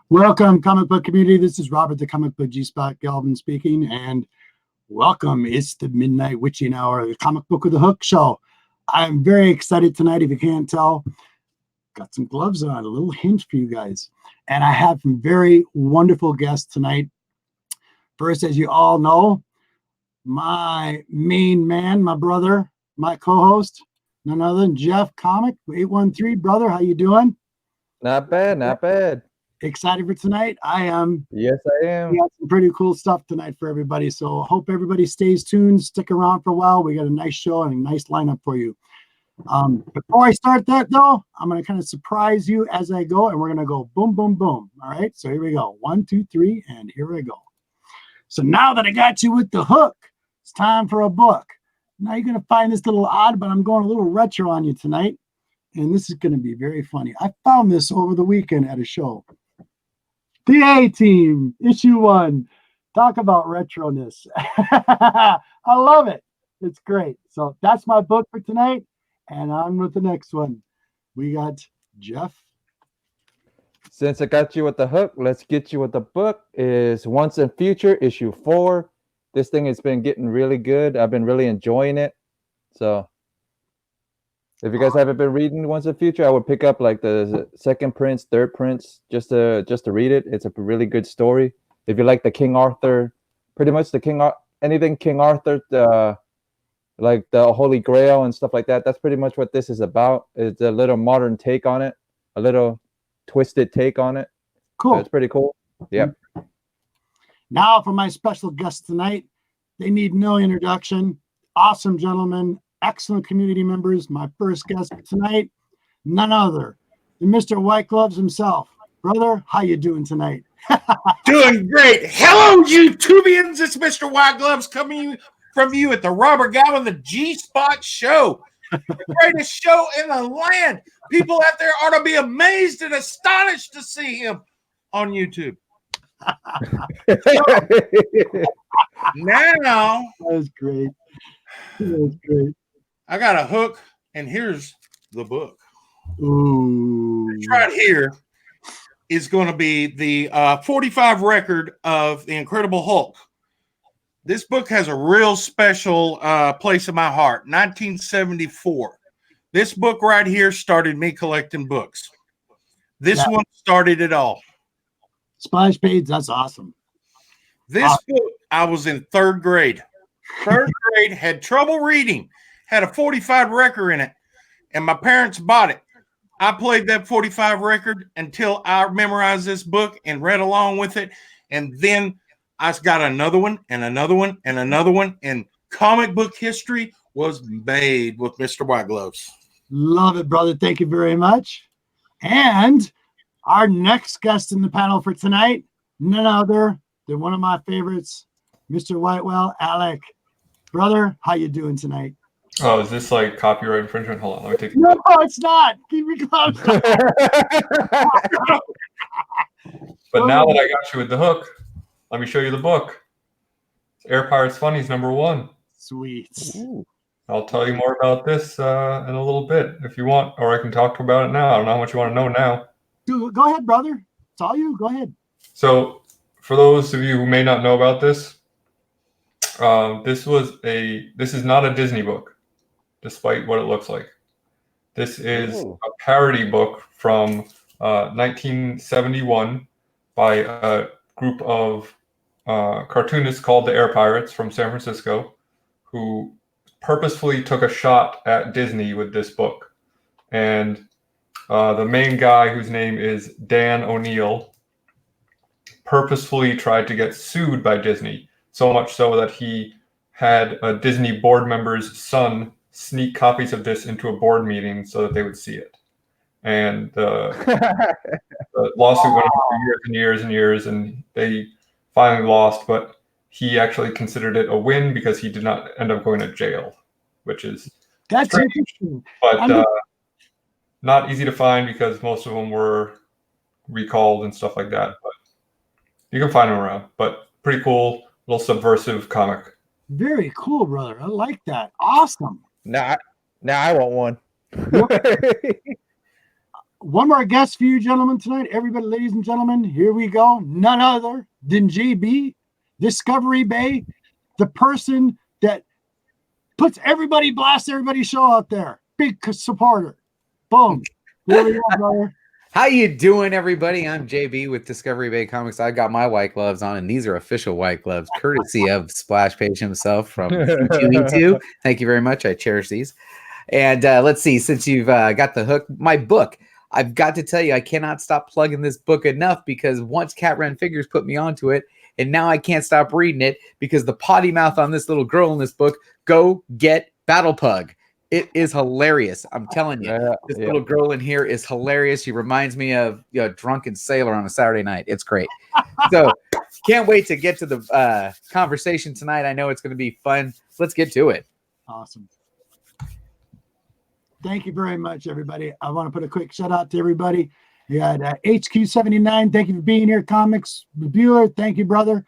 Welcome, comic book community. This is Robert, the comic book G-Spot Galvin speaking, and welcome. It's the midnight witching hour, the comic book with the hook show. I'm very excited tonight. If you can't tell, got some gloves on, a little hint for you guys. And I have some very wonderful guests tonight. First, as you all know, my main man, my brother, my co-host, none other than Jeff Comic 813. Brother, how you doing? Not bad, not bad. Excited for tonight? I am. Yes, I am. We got some pretty cool stuff tonight for everybody. So hope everybody stays tuned, stick around for a while. We got a nice show and a nice lineup for you. Before I start that though, I'm going to kind of surprise you as I go, and we're going to go boom, boom, boom. All right. So here we go. 1, 2, 3, and here we go. So now that I got you with the hook, it's time for a book. Now you're going to find this a little odd, but I'm going a little retro on you tonight. And this is going to be very funny. I found this over the weekend at a show. The A-Team, issue 1. Talk about retroness. I love it. It's great. So that's my book for tonight. And on with the next one. We got Jeff. Since I got you with the hook, let's get you with the book. Is Once and Future, issue 4. This thing has been getting really good. I've been really enjoying it. So if you guys haven't been reading Once and Future, I would pick up like the second prints, third prints, just to read it. It's a really good story. If you like the King Arthur, pretty much anything King Arthur, like the Holy Grail and stuff like that, that's pretty much what this is about. It's a little modern take on it, a little twisted take on it. Cool. So it's pretty cool. Yep. Now for my special guest tonight. They need no introduction. Awesome gentlemen. Excellent community members. My first guest tonight, none other than Mr. White Gloves himself. Brother, how you doing tonight? Doing great. Hello, YouTubians. It's Mr. White Gloves coming from you at the Robert Galvin, the G-Spot Show. The greatest show in the land. People out there ought to be amazed and astonished to see him on YouTube. Now, that was great. That was great. I got a hook, and here's the book. Ooh. This right here is going to be the 45 record of The Incredible Hulk. This book has a real special place in my heart. 1974. This book right here started me collecting books. This one started it all. Splash page, that's awesome. This book, I was in third grade. Third grade, had trouble reading, had a 45 record in it, and my parents bought it. I played that 45 record until I memorized this book and read along with it, and then I got another one and another one and another one, and comic book history was made with Mr. White Gloves. Love it, brother. Thank you very much. And our next guest in the panel for tonight, none other than one of my favorites, Mr. Whitewell, Alec. Brother, how you doing tonight? Oh, is this like copyright infringement? Hold on, let me take. No, it's not. Keep it close. But now that I got you with the hook, let me show you the book. It's Air Pirates Funnies #1. Sweet. Ooh. I'll tell you more about this in a little bit if you want, or I can talk about it now. I don't know how much you want to know now. Dude, go ahead, brother. It's all you. Go ahead. So, for those of you who may not know about this, this is not a Disney book, despite what it looks like. This is a parody book from 1971 by a group of cartoonists called the Air Pirates from San Francisco, who purposefully took a shot at Disney with this book. And the main guy, whose name is Dan O'Neill, purposefully tried to get sued by Disney, so much so that he had a Disney board member's son sneak copies of this into a board meeting so that they would see it. And the lawsuit went on for years and years and years, and they finally lost, but he actually considered it a win because he did not end up going to jail, which is interesting. But not easy to find because most of them were recalled and stuff like that. But you can find them around. But pretty cool, little subversive comic. Very cool, brother. I like that. Awesome. Now I want one. One more guest for you gentlemen tonight. Everybody, ladies and gentlemen, here we go. None other than JB, Discovery Bay, the person that puts blasts everybody's show out there. Big supporter. Boom. There we go, brother. How you doing, everybody? I'm JB with Discovery Bay Comics. I got my white gloves on, and these are official white gloves, courtesy of Splash Page himself from C2E2. Thank you very much. I cherish these. And let's see, since you've got the hook, my book, I've got to tell you, I cannot stop plugging this book enough because once Cat Ren Figures put me onto it, and now I can't stop reading it because the potty mouth on this little girl in this book, go get Battle Pug. It is hilarious. I'm telling you, this little girl in here is hilarious. She reminds me of a drunken sailor on a Saturday night. It's great. So can't wait to get to the conversation tonight. I know it's going to be fun. Let's get to it. Awesome. Thank you very much, everybody. I want to put a quick shout out to everybody. You got HQ79. Thank you for being here. Comics Bueller. Thank you, brother.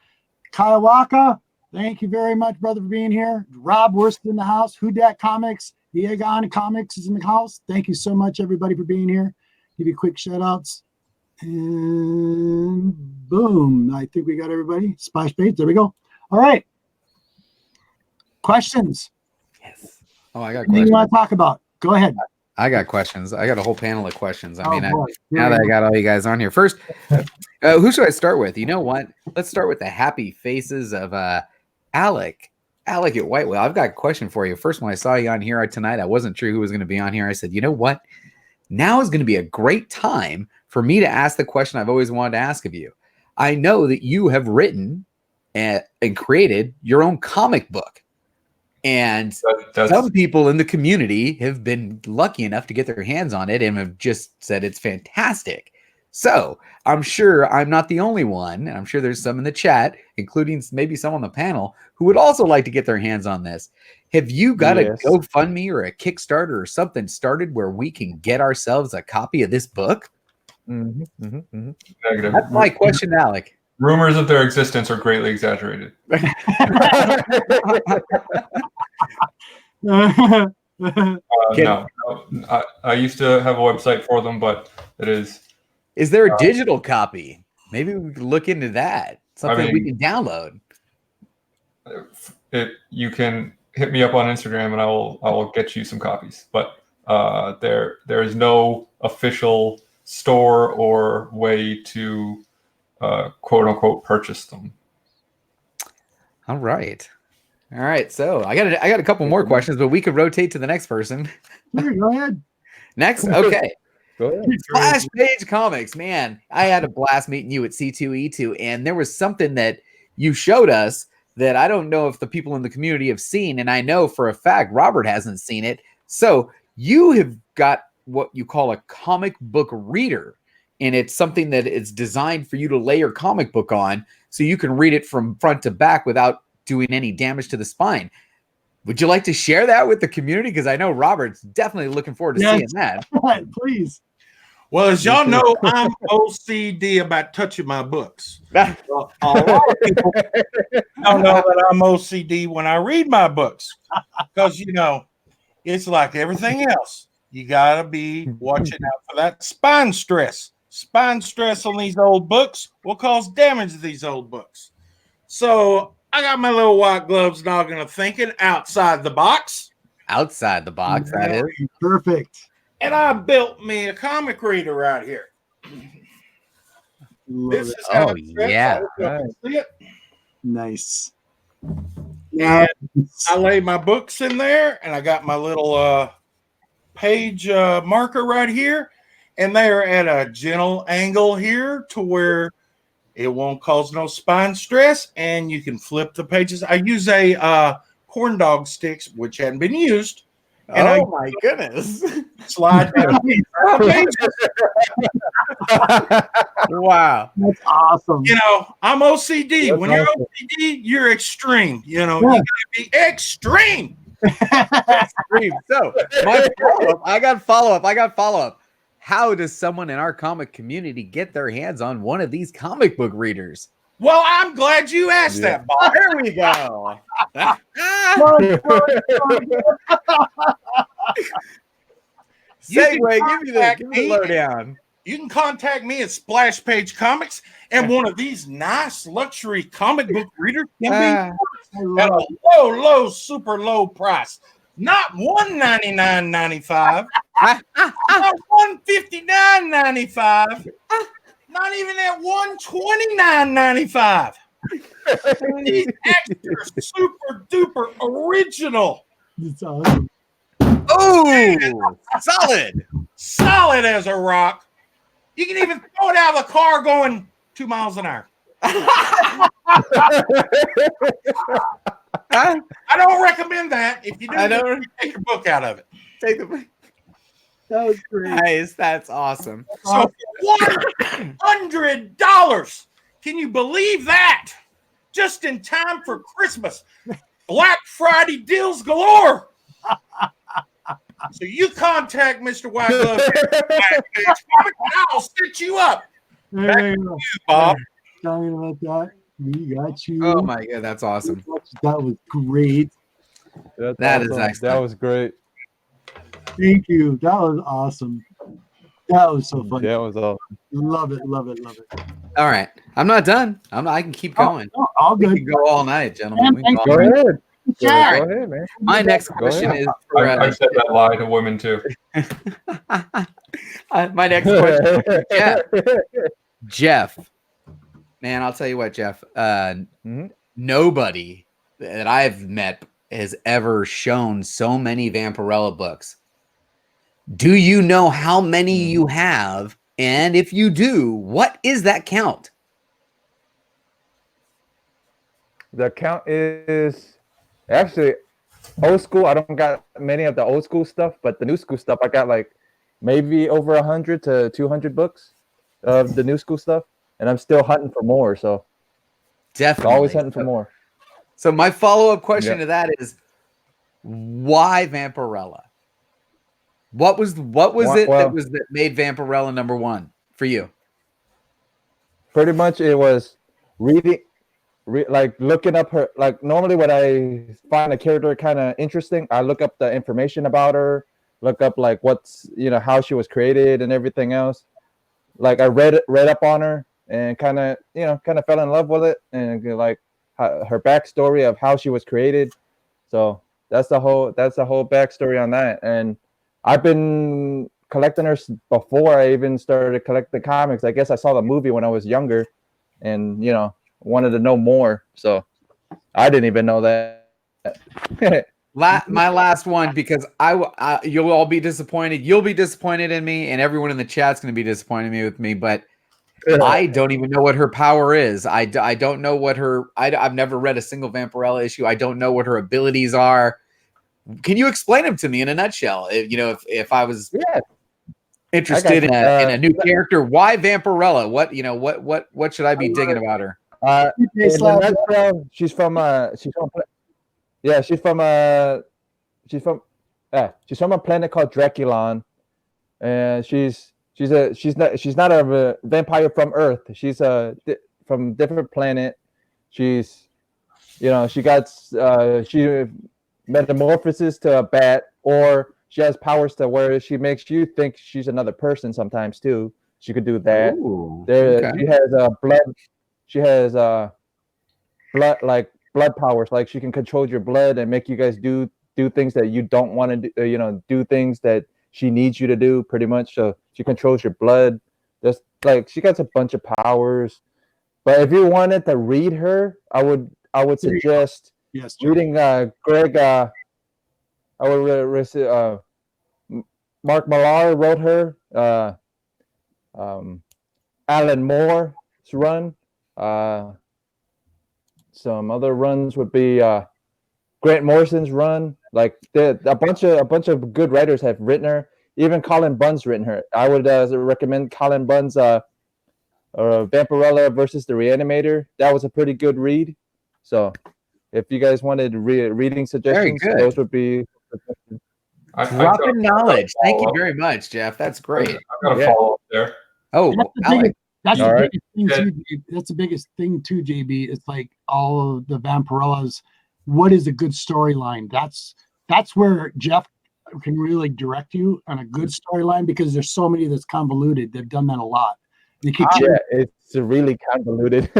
Kawaka. Thank you very much, brother, for being here. Rob Worst in the house. Who Dat Comics. Diegon Comics is in the house. Thank you so much, everybody, for being here. Give you quick shout outs. And boom. I think we got everybody. Splash Page. There we go. All right. Questions? Yes. Oh, I got Anything questions. you want to talk about? Go ahead. I got questions. I got a whole panel of questions. I mean, boy. now that I got all you guys on here. First, who should I start with? You know what? Let's start with the happy faces of Alec at Whitewell. I've got a question for you. First, when I saw you on here tonight, I wasn't sure who was going to be on here. I said, you know what? Now is going to be a great time for me to ask the question I've always wanted to ask of you. I know that you have written and created your own comic book. And some people in the community have been lucky enough to get their hands on it and have just said it's fantastic. So I'm sure I'm not the only one. And I'm sure there's some in the chat, including maybe some on the panel, who would also like to get their hands on this. Have you got a GoFundMe or a Kickstarter or something started where we can get ourselves a copy of this book? Negative. That's my question, Alec. Rumors of their existence are greatly exaggerated. No. I used to have a website for them, but it is. Is there a digital copy? Maybe we could look into that. Something we can download. You can hit me up on Instagram, and I will get you some copies. But there is no official store or way to quote unquote purchase them. All right. So I got a couple more questions, but we could rotate to the next person. Sure, go ahead. Next, okay. Go ahead. Splash Page Comics, man. I had a blast meeting you at C2E2, and there was something that you showed us that I don't know if the people in the community have seen, and I know for a fact Robert hasn't seen it. So you have got what you call a comic book reader. and it's something that it's designed for you to lay your comic book on so you can read it from front to back without doing any damage to the spine. Would you like to share that with the community? Because I know Robert's definitely looking forward to seeing that. Please. Well, as y'all know, I'm OCD about touching my books. Well, a lot of people don't know that I'm OCD when I read my books because, you know, it's like everything else. You got to be watching out for that spine stress. Spine stress on these old books will cause damage to these old books. So I got my little white gloves, noggin of thinking outside the box. Outside the box, that is. Perfect. And I built me a comic reader right here. This is how it fits. Yeah. I hope you can see it. Nice. And I lay my books in there, and I got my little page marker right here, and they are at a gentle angle here to where it won't cause no spine stress, and you can flip the pages. I use a corn dog sticks, which hadn't been used. And my goodness. Slide down these pages. Wow. That's awesome. You know, I'm OCD. That's when you're awesome. OCD, you're extreme. You know, Yeah. you gotta be extreme. So I got follow up. How does someone in our comic community get their hands on one of these comic book readers? Well, I'm glad you asked that, Bob. There we go. Segway, give me the lowdown. You can contact me at Splash Page Comics, and one of these nice luxury comic book readers can be at a low, super low price. Not $199.95, not $159.95, not even at $129.95. These extra super duper original. It's awesome. Oh, solid As a rock. You can even throw it out of the car going 2 miles an hour. I don't recommend that. If you do, take your book out of it. Take the book. That was great. Nice. That's awesome. So $100. Can you believe that? Just in time for Christmas. Black Friday deals galore. So you contact Mr. White Glove. I'll set you up. Back to you, Bob. Talking about that. We got you. Oh my god, that's awesome. That was great. That is excellent. That was great. Thank you. That was awesome. That was so fun. That was awesome. Love it. All right. I'm not done. I can keep going. Oh, all We good. can go all night, gentlemen. We can Thank go all Go night. ahead. Jack. Go ahead, man. My next Go question ahead. is for, I've said that lie to women too. my next question is for Jeff. Jeff, man, I'll tell you what, Jeff. Nobody that I've met has ever shown so many Vampirella books. Do you know how many you have? And if you do, what is that count? The count is actually old school. I don't got many of the old school stuff, but the new school stuff, I got like maybe over 100 to 200 books of the new school stuff, and I'm still hunting for more. So Definitely always hunting for more. So my follow-up question to that is, why Vampirella? What was that made Vampirella number one for you? Pretty much, it was reading. Like looking up her, like normally when I find a character kind of interesting, I look up the information about her, look up like what's, how she was created and everything else. Like I read up on her and kind of fell in love with it, and like her backstory of how she was created. So that's the whole backstory on that. And I've been collecting her before I even started collecting comics. I guess I saw the movie when I was younger, and wanted to know more, so I didn't even know that. My last one, because you'll all be disappointed. You'll be disappointed in me, and everyone in the chat's going to be disappointed with me. But I don't even know what her power is. I don't know what her. I've never read a single Vampirella issue. I don't know what her abilities are. Can you explain them to me in a nutshell? If I was, Interested in a new character. Why Vampirella? What should I be digging about her? In a nutshell, she's from a planet called Draculon, and she's not a vampire from Earth. She's from a different planet. She metamorphoses to a bat, or she has powers to where she makes you think she's another person sometimes too. She could do that. Ooh, okay. She has blood powers. Like she can control your blood and make you guys do things that you don't want to do. Do things that she needs you to do, pretty much. So she controls your blood. There's she got a bunch of powers. But if you wanted to read her, I would suggest reading Greg. I would Mark Millar wrote her. Alan Moore's run. Some other runs would be Grant Morrison's run. Like a bunch of good writers have written her. Even Colin Bunn's written her. I would recommend Colin Bunn's Vampirella versus the Reanimator. That was a pretty good read. So if you guys wanted reading suggestions, those would be dropping knowledge. Thank you very much, Jeff. That's great. I've got a follow up there. Oh, that's the biggest thing too. That's the biggest thing too, JB. It's like all of the Vampirellas. What is a good storyline? That's where Jeff can really direct you on a good storyline, because there's so many that's convoluted. They've done that a lot. It's really convoluted.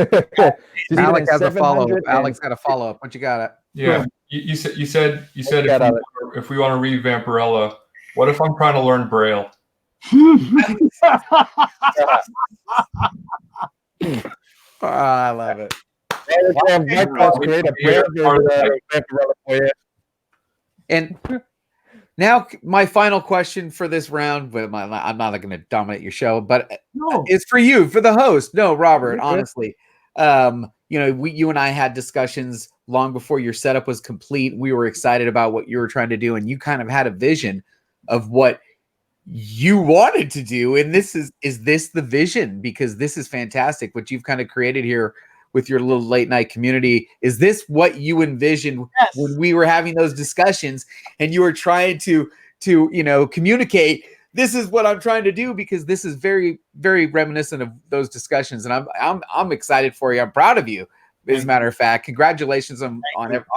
Alex has a follow up. Alex got a follow up. What you got? Yeah, you said if we want to read Vampirella, what if I'm trying to learn Braille? I love it. And now my final question for this round, but I'm not going to dominate your show, but it's for you, for the host. No, Robert, honestly, you and I had discussions long before your setup was complete. We were excited about what you were trying to do, and you kind of had a vision of what you wanted to do. And is this the vision? Because this is fantastic what you've kind of created here with your little late night community. Is this what you envisioned when we were having those discussions and you were trying to communicate, this is what I'm trying to do? Because this is very, very reminiscent of those discussions. And I'm excited for you. I'm proud of you. As a matter of fact, congratulations on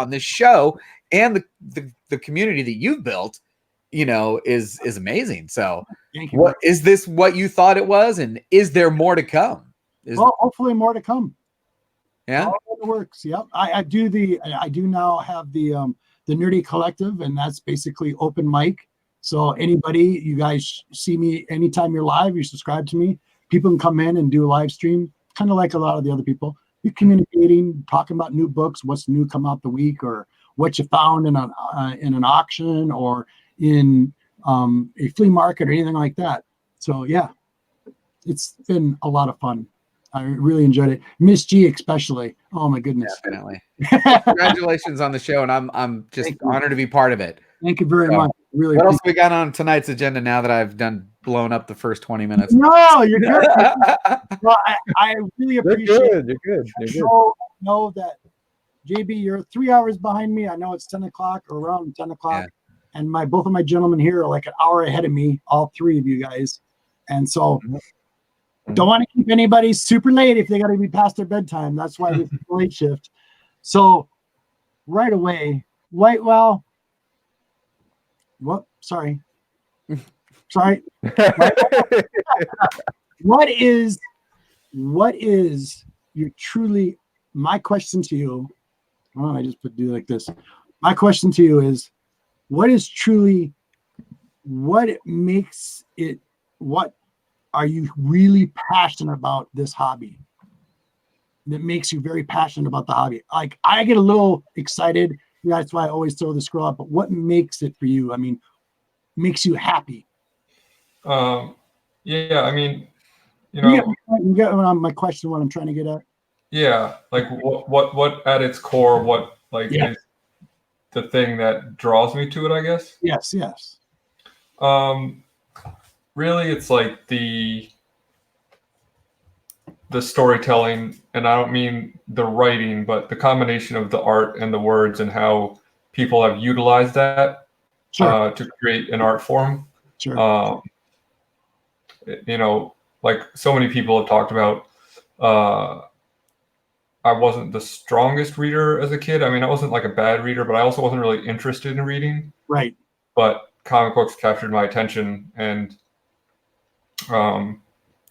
this show, and the community that you've built, is amazing. So is this what you thought it was? And is there more to come? Hopefully more to come. Yeah, all in the works. Yep. I do now have the Nerdy Collective, and that's basically open mic. So anybody, you guys see me anytime you're live, you subscribe to me. People can come in and do a live stream, kind of like a lot of the other people. You're communicating, talking about new books, what's new come out the week, or what you found in an auction or in a flea market or anything like that. So yeah, it's been a lot of fun. I really enjoyed it. Miss G especially. Oh my goodness. Definitely. Congratulations on the show, and I'm just honored to be part of it. Thank you very much. Really. What else we got on tonight's agenda now that I've blown up the first 20 minutes? No, you're good. Well, I really appreciate it. You're good. Know that JB, you're 3 hours behind me. I know it's 10 o'clock or around 10 o'clock. Yeah. And both of my gentlemen here are like an hour ahead of me, all three of you guys. And so don't want to keep anybody super late if they got to be past their bedtime. That's why we have a late shift. So right away, Whitewell. What? Sorry. What is your truly, my question to you, I just do like this. My question to you is, what are you really passionate about this hobby that makes you very passionate about the hobby? Like, I get a little excited. That's why I always throw the scroll up. But what makes it for you? I mean, makes you happy? Yeah, I mean, you get my question, what I'm trying to get at. Yeah, like what at its core, is the thing that draws me to it, I guess. Yes. really, it's like the storytelling, and I don't mean the writing, but the combination of the art and the words and how people have utilized that Sure. to create an art form. Sure. You know, like so many people have talked about, I wasn't the strongest reader as a kid. I mean, I wasn't like a bad reader, but I also wasn't really interested in reading. Right. But comic books captured my attention and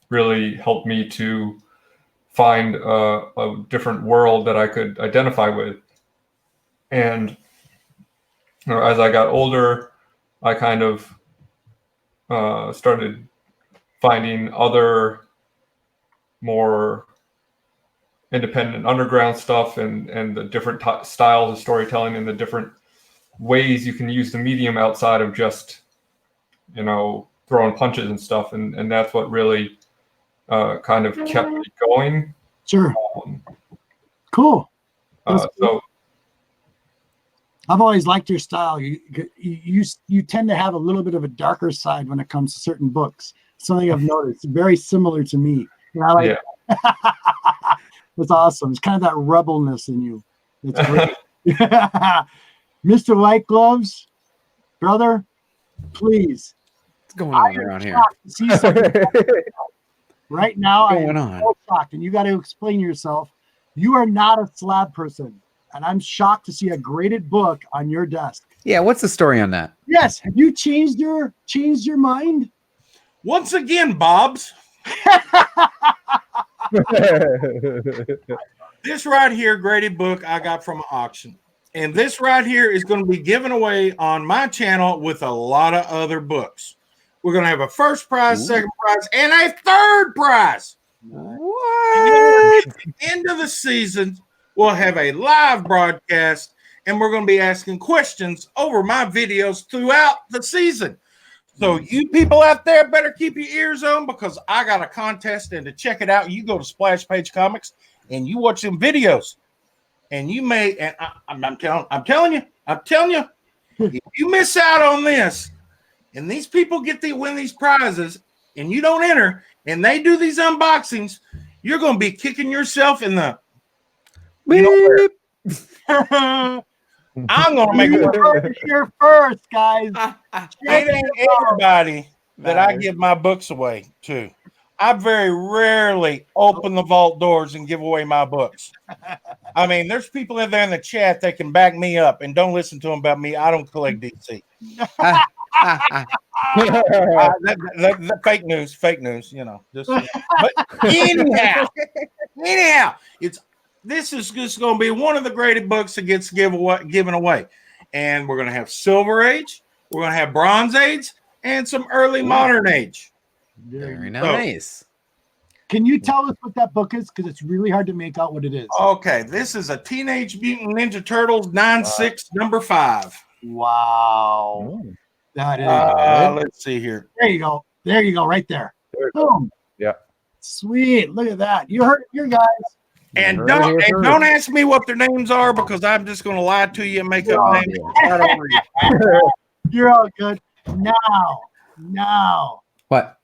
really helped me to find a different world that I could identify with. And you know, as I got older, I kind of started finding other more independent underground stuff and the different styles of storytelling and the different ways you can use the medium outside of just, you know, throwing punches and stuff. And that's what really kind of kept me going. Sure. Cool. So I've always liked your style. You tend to have a little bit of a darker side when it comes to certain books. Something I've noticed. Very similar to me. And I like That's awesome. It's kind of that rebelness in you. It's great. Mr. White Gloves, brother, please. What's going on around here? See something right now. What's going I'm on? so shocked, and you got to explain yourself. You are not a slab person, and I'm shocked to see a graded book on your desk. Yeah, what's the story on that? Yes, have you changed your mind? Once again, Bob's. This right here, graded book, I got from an auction. And this right here is going to be given away on my channel with a lot of other books. We're going to have a first prize, second prize, and a third prize. What? End of the season, we'll have a live broadcast, and we're going to be asking questions over my videos throughout the season. So you people out there better keep your ears on, because I got a contest, and to check it out, you go to Splash Page Comics and you watch some videos, and you may, and I'm telling you, if you miss out on this, and these people win these prizes, and you don't enter, and they do these unboxings, you're going to be kicking yourself in the. You know, I'm going to make it here first, guys. It ain't everybody that I give my books away to. I very rarely open the vault doors and give away my books. I mean, there's people in there in the chat that can back me up, and don't listen to them about me. I don't collect DC. The fake news, you know. Just, but anyhow, this is just going to be one of the graded books that gets given away. And we're going to have Silver Age, we're going to have Bronze Age, and some early Modern Age. Very nice. Can you tell us what that book is? Because it's really hard to make out what it is. Okay, this is a Teenage Mutant Ninja Turtles 9/6 number 5. Wow. That is. Let's see here. There you go. There you go. Right there. Boom. Yeah. Sweet. Look at that. You heard it here, guys. And don't ask me what their names are, because I'm just going to lie to you and make up names. You're all good. Now. What?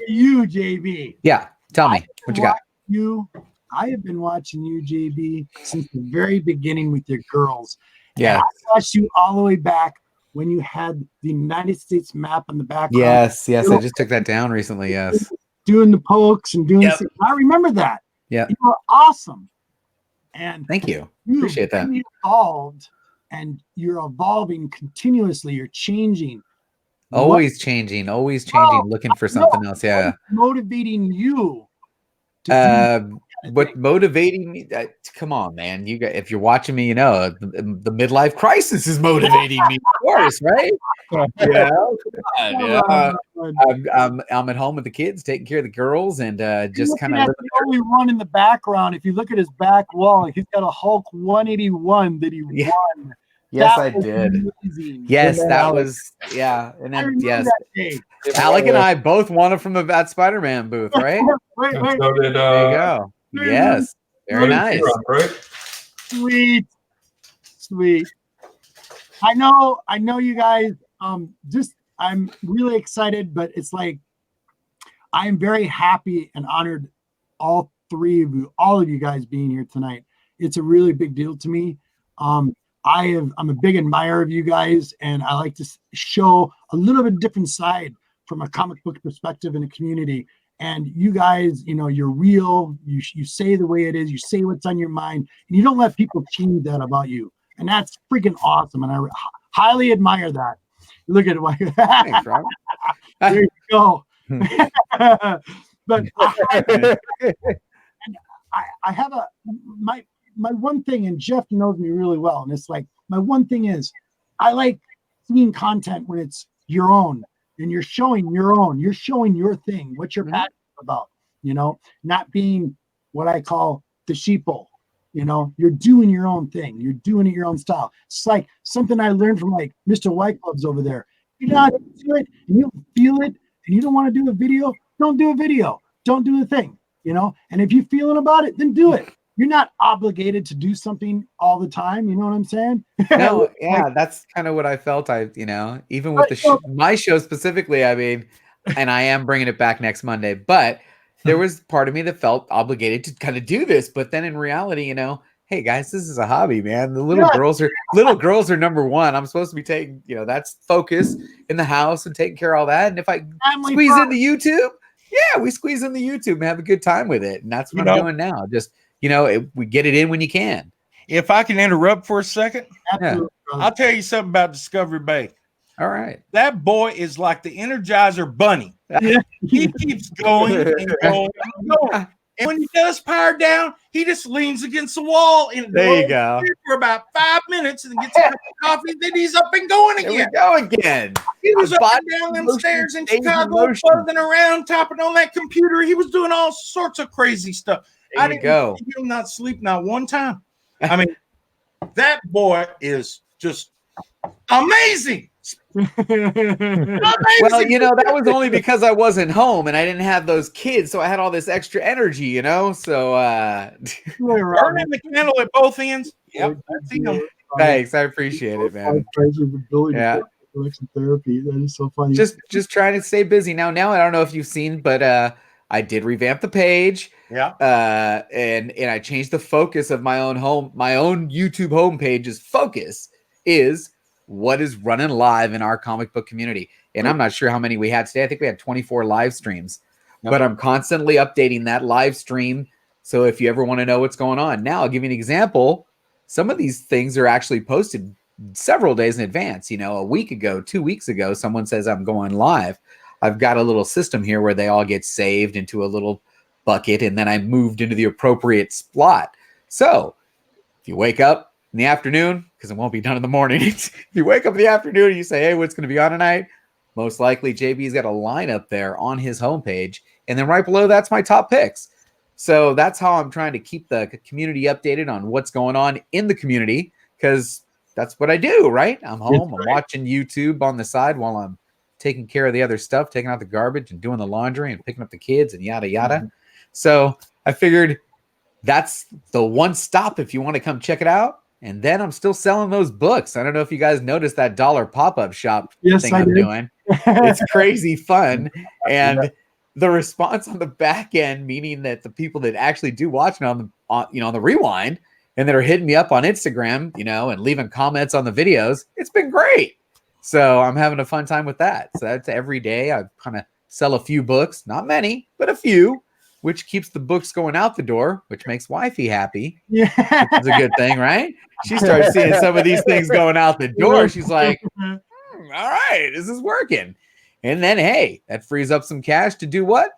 You, JB. Yeah. Tell me what you got. I have been watching you, JB, since the very beginning with your girls. Yeah. And I watched you all the way back when you had the United States map in the background. Yes. I just took that down recently. Yes. Doing the pokes and doing. I remember that. Yeah. You were awesome. And thank you. Appreciate that. You evolved, and you're evolving continuously. You're changing. Always changing, looking for something else. Yeah. Motivating you. What motivating me? Come on, man. If you're watching me, you know the midlife crisis is motivating me, of course, right? Yeah. I'm at home with the kids, taking care of the girls, and just kind of the only one in the background. If you look at his back wall, he's got a Hulk 181 that he won. Yes, I did. Amazing. Yes, that was and then Alec and I both won it from that Spider-Man booth, right? Wait. So did, there you go. Yes, very nice. Right? Sweet. I know you guys. I'm really excited, but it's like I am very happy and honored all of you guys being here tonight. It's a really big deal to me. I'm a big admirer of you guys, and I like to show a little bit different side from a comic book perspective in a community. And you guys, you're real. You say the way it is. You say what's on your mind, and you don't let people change that about you. And that's freaking awesome. And I highly admire that. Look at it. Thanks, Rob. There you go. But I have my one thing, and Jeff knows me really well, and it's like my one thing is I like seeing content when it's your own and you're showing your thing, what you're passionate about, not being what I call the sheeple. You're doing your own thing, you're doing it your own style. It's like something I learned from like Mr. White Gloves over there. You're not into it and you feel it and you don't want to do a video, don't do a video, don't do the thing, and if you're feeling about it, then do it. You're not obligated to do something all the time. You know what I'm saying? No, yeah, that's kind of what I felt. Even with my show specifically, I mean, and I am bringing it back next Monday, but there was part of me that felt obligated to kind of do this. But then in reality, hey guys, this is a hobby, man. The little girls are number one. I'm supposed to be taking, that's focus in the house and taking care of all that. And if I squeeze in the YouTube, yeah, we squeeze in the YouTube and have a good time with it. And that's what I'm doing now. Just, we get it in when you can. If I can interrupt for a second, Absolutely. I'll tell you something about Discovery Bay. All right. That boy is like the Energizer Bunny. Yeah. He keeps going and going and going. And when he does power down, he just leans against the wall and there you go for about 5 minutes and gets a cup of coffee. Then he's up and going again. Here we go again. He was up and down them stairs in Chicago, buzzing around, tapping on that computer. He was doing all sorts of crazy stuff. I didn't see him not sleep not one time. I mean, that boy is just amazing. Well, that was only because I wasn't home and I didn't have those kids, so I had all this extra energy, so burning the candle at both ends. Yep, that's him. Thanks, I appreciate it, man. Yeah, therapy. That is so funny. Just trying to stay busy now. I don't know if you've seen, but I did revamp the page. Yeah. And I changed the focus of my own YouTube homepage's focus is what is running live in our comic book community. And I'm not sure how many we had today. I think we had 24 live streams, but I'm constantly updating that live stream. So if you ever want to know what's going on, now I'll give you an example. Some of these things are actually posted several days in advance. A week ago, 2 weeks ago, someone says I'm going live. I've got a little system here where they all get saved into a little bucket, and then I moved into the appropriate slot. So if you wake up in the afternoon, because it won't be done in the morning, if you wake up in the afternoon and you say, hey, what's going to be on tonight? Most likely JB's got a lineup there on his homepage, and then right below that's my top picks. So that's how I'm trying to keep the community updated on what's going on in the community, because that's what I do, right? I'm home, I'm watching YouTube on the side while I'm taking care of the other stuff, taking out the garbage and doing the laundry and picking up the kids and yada, yada. Mm-hmm. So I figured that's the one stop if you want to come check it out. And then I'm still selling those books. I don't know if you guys noticed that dollar pop-up shop thing I'm doing. It's crazy fun. And the response on the back end, meaning that the people that actually do watch it on the rewind and that are hitting me up on Instagram, and leaving comments on the videos, it's been great. So I'm having a fun time with that. So that's every day. I kind of sell a few books, not many, but a few, which keeps the books going out the door, which makes wifey happy. Yeah, it's a good thing, right? She starts seeing some of these things going out the door. She's like, all right, this is working. And then, hey, that frees up some cash to do what?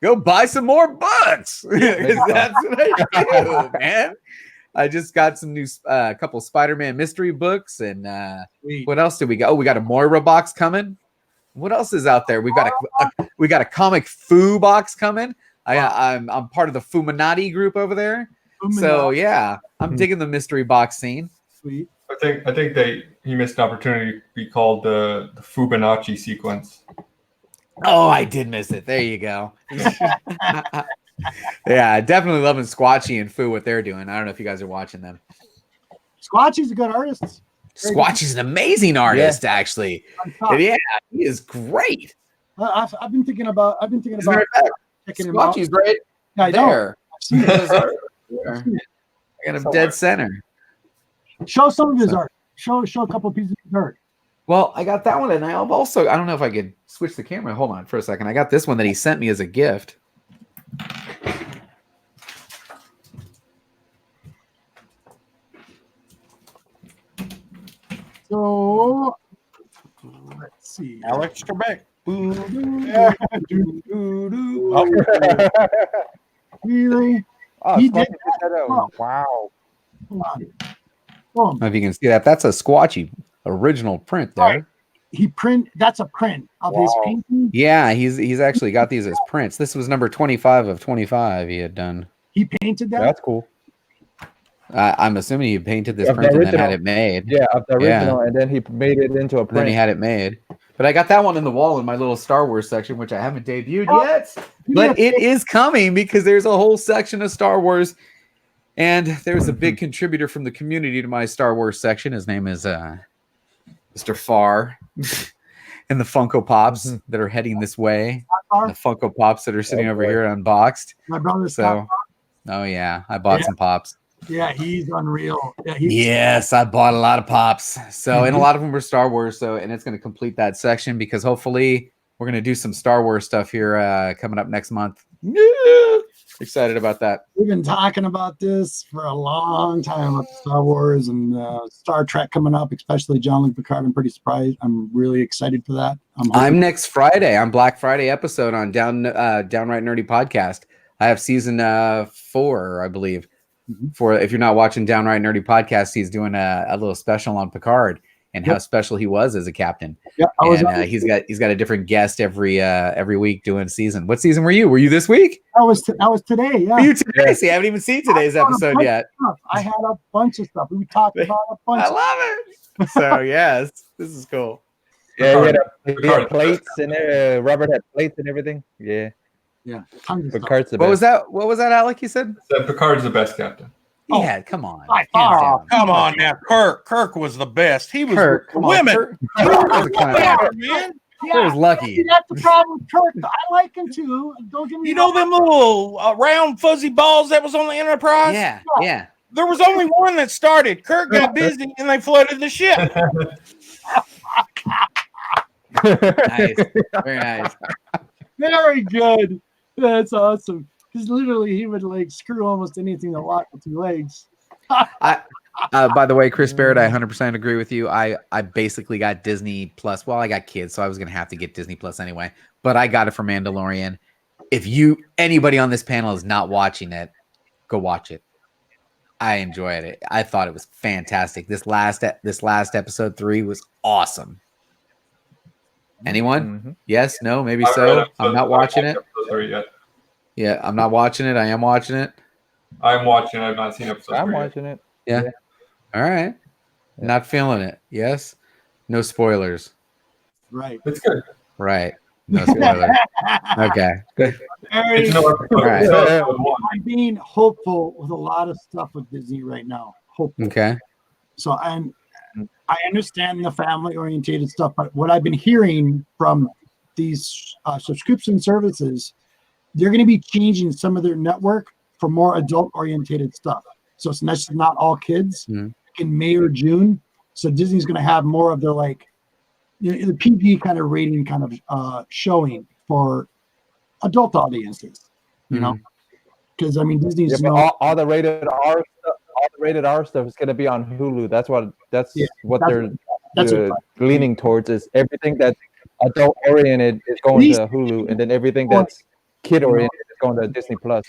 Go buy some more books. That's what I do, man. I just got some new, couple Spider-Man mystery books. And what else did we got? Oh, we got a Moira box coming. What else is out there? We got a comic Foo box coming. I'm part of the Fuminati group over there. So yeah, I'm digging the mystery box scene. Sweet. I think he missed an opportunity to be called the Fibonacci sequence. Oh, I did miss it. There you go. Yeah, definitely loving Squatchy and Foo, what they're doing. I don't know if you guys are watching them. Squatchy's a good artist. Squatchy's an amazing artist, actually. Yeah, he is great. I've been thinking about checking him out. Squatchy's right Yeah, I know. there. I've seen it. I got him dead center. Show some of his art. Show a couple pieces of art. Well, I got that one, and I also, I don't know if I could switch the camera. Hold on for a second. I got this one that he sent me as a gift. So let's see. Alex Trebek. Really? Oh, He Squatch did did that. Oh. Wow. Hold on. I don't know if you can see that. That's a Squatchy original print there. Right. That's a print of his Wow. painting. Yeah, he's actually got these as prints. This was number 25 of 25 he had done. He painted that. That's cool. I'm assuming he painted this Of the print and then original. had it made. Yeah, of the original, and then he made it into a And then he print. had it made. But I got that one in the wall in my little Star Wars section, which I haven't debuted yet. But it is coming because there's a whole section of Star Wars. And there's a big contributor from the community to my Star Wars section. His name is Mr. Farr. And the Funko Pops that are heading this way. The Funko Pops that are sitting over here unboxed. My brother's So, oh yeah, I bought some Pops. Yeah, he's unreal. Yeah, Yes, I bought a lot of Pops. So, and a lot of them were Star Wars. So, and it's going to complete that section because hopefully we're going to do some Star Wars stuff here coming up next month. Excited about that. We've been talking about this for a long time about Star Wars and Star Trek coming up, especially Jean-Luc Picard. I'm pretty surprised. I'm really excited for that. I'm next Friday on Black Friday episode on Downright Nerdy Podcast. I have season 4, I believe. For if you're not watching Downright Nerdy Podcast, he's doing a little special on Picard and how special he was as a captain. Yeah, and he's got a different guest every week doing season. What season were you? Were you this week? I was today. Yeah. Were you today? See, I haven't even seen today's episode yet. I had a bunch of stuff. We talked about a bunch. I love it. So yes, this is cool. Yeah, he had plates and Robert had plates and everything. Yeah. Yeah. Tons of stuff. Picard's the What best. was that, Alec? You said? So Picard's the best captain. Yeah, come on. By Hands far. down. Come on now, Kirk. Kirk was the best. He was Kirk, with come the on. women. Kirk was a kind of- Yeah, man. Kirk was lucky. See, that's the problem with Kirk. I like him too. Don't get me You know wrong. them little round fuzzy balls that was on the Enterprise? Yeah. There was only one that started. Kirk got busy and they flooded the ship. Nice. Very nice. Very good. That's awesome. Because literally, he would like screw almost anything that walked with 2 legs. By the way, Chris Barrett, I 100% agree with you. I basically got Disney Plus. Well, I got kids, so I was going to have to get Disney Plus anyway. But I got it for Mandalorian. If anybody on this panel is not watching it, go watch it. I enjoyed it. I thought it was fantastic. This last episode 3 was awesome. Anyone? Mhm. Yes? No? Maybe I've read so. episode- I'm not watching it. episode 3 yet. Yeah, I'm not watching it. I am watching it. I'm watching. I've not seen episode I'm 3 yet. watching it. Yeah. All right. Not feeling it. Yes. No spoilers. Right. It's good. Right. No spoilers. Okay. Good. Very, It's no episode. Right. It's episode 1. I'm being hopeful with a lot of stuff with Disney right now. Hopeful. Okay. So I understand the family orientated stuff, but what I've been hearing from these subscription services, they're going to be changing some of their network for more adult orientated stuff. So it's not all kids Mhm. in May or June. So Disney's going to have more of their the PG kind of rating kind of showing for adult audiences, you know, because I mean, Disney's, Yeah, but all the rated R stuff is going to be on Hulu. That's what that's they're leaning towards, is everything that's adult oriented is going to Hulu, and then everything that's kid oriented is going to Disney Plus.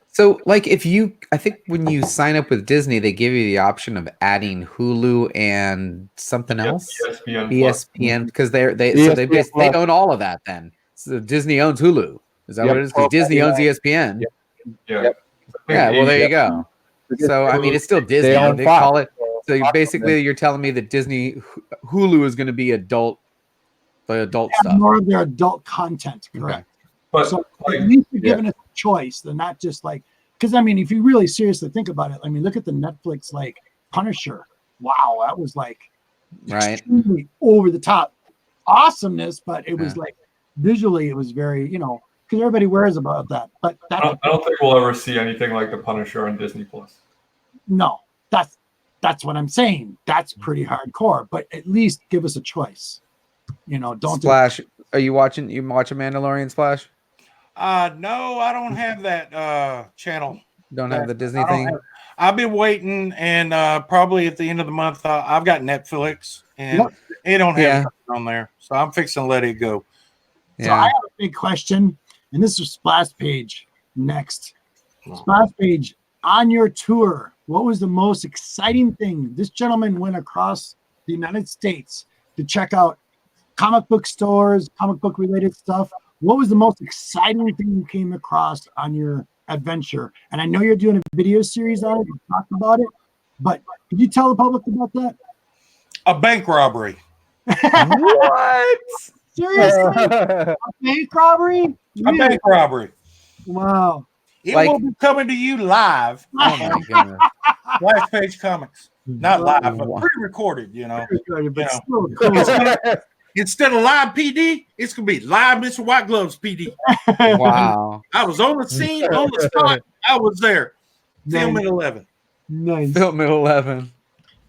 So, like, I think when you sign up with Disney, they give you the option of adding Hulu and something else, ESPN, because they own all of that. Then, so Disney owns Hulu. Is that what it is? Because Disney owns ESPN. Yeah. Yeah. Well, there you go. So, I mean, it's still Disney. They own They Fox. call it. So basically, you're telling me that Disney Hulu is going to be the adult stuff. more of their adult content, correct? But So like, at least you're giving us a choice. They're not just like, because I mean, if you really seriously think about it, I mean, look at the Netflix like Punisher. Wow, that was like Right. extremely over the top awesomeness, but it was like visually it was very, because everybody wears about that. But I don't think we'll ever see anything like the Punisher on Disney Plus. No, that's what I'm saying. That's pretty hardcore. But at least give us a choice. Don't Splash. Are you watching? You watching Mandalorian, Splash? No, I don't have that channel. Don't have the Disney thing. I've been waiting, and probably at the end of the month, I've got Netflix, and it don't have nothing on there, so I'm fixing to let it go. So I have a big question, and this is Splash Page next. Splash Page, on your tour, what was the most exciting thing? This gentleman went across the United States to check out comic book stores, comic book related stuff. What was the most exciting thing you came across on your adventure? And I know you're doing a video series on it, you talked about it, but could you tell the public about that? A bank robbery. What? Seriously? A bank robbery? A bank robbery. Wow. It will be coming to you live. Oh my goodness. Splash Page Comics. Not live, but pre-recorded, But still cool. Instead of live PD, it's going to be live Mr. White Gloves PD. Wow. I was on the scene, on the spot. I was there. Film at 11. Nice. Film at 11.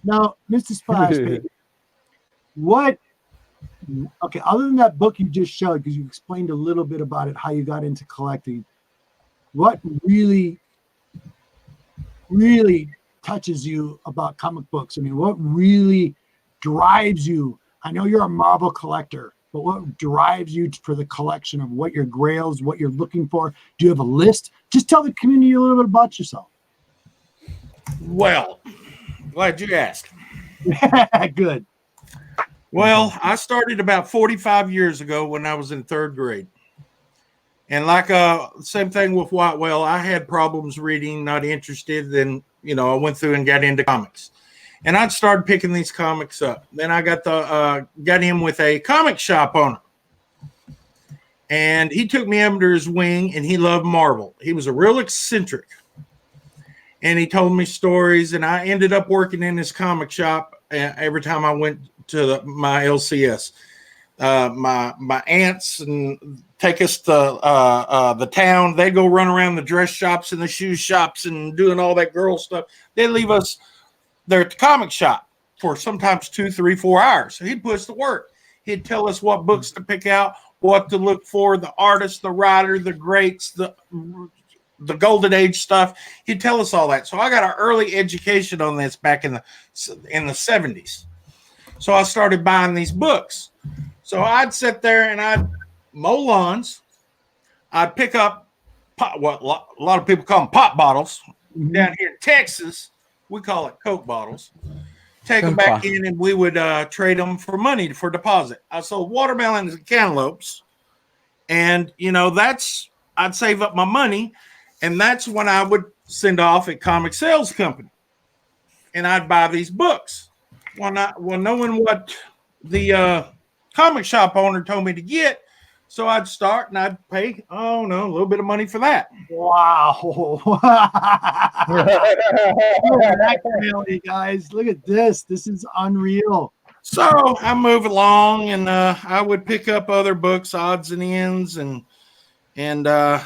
Now, Mr. Splash Page, other than that book you just showed, because you explained a little bit about it, how you got into collecting, what really, really touches you about comic books? I mean, what really drives you? I know you're a Marvel collector, but what drives you for the collection of what your grails, what you're looking for? Do you have a list? Just tell the community a little bit about yourself. Well, glad you asked. Good. Well, I started about 45 years ago when I was in third grade. And like same thing with Whitewell, I had problems reading, not interested. Then, I went through and got into comics. And I started picking these comics up. Then I got in with a comic shop owner. And he took me under his wing, and he loved Marvel. He was a real eccentric. And he told me stories, and I ended up working in his comic shop every time I went to my LCS. My aunts and take us to the town. They go run around the dress shops and the shoe shops and doing all that girl stuff. They leave us there at the comic shop for sometimes 2, 3, 4 hours. So he'd put us to work. He'd tell us what books to pick out, what to look for, the artist, the writer, the greats, the golden age stuff. He'd tell us all that. So I got an early education on this back in the 70s. So I started buying these books. So I'd sit there and I'd mow lawns. I'd pick up what a lot of people call them pop bottles. Down here in Texas, we call it Coke bottles. Take them back in, and we would trade them for money for deposit. I sold watermelons and cantaloupes, and I'd save up my money, and that's when I would send off at Comic Sales Company, and I'd buy these books. Well, knowing what the comic shop owner told me to get, so I'd start and I'd pay, a little bit of money for that. Wow. Really, guys, look at this. This is unreal. So I move along, and I would pick up other books, odds and ends, and I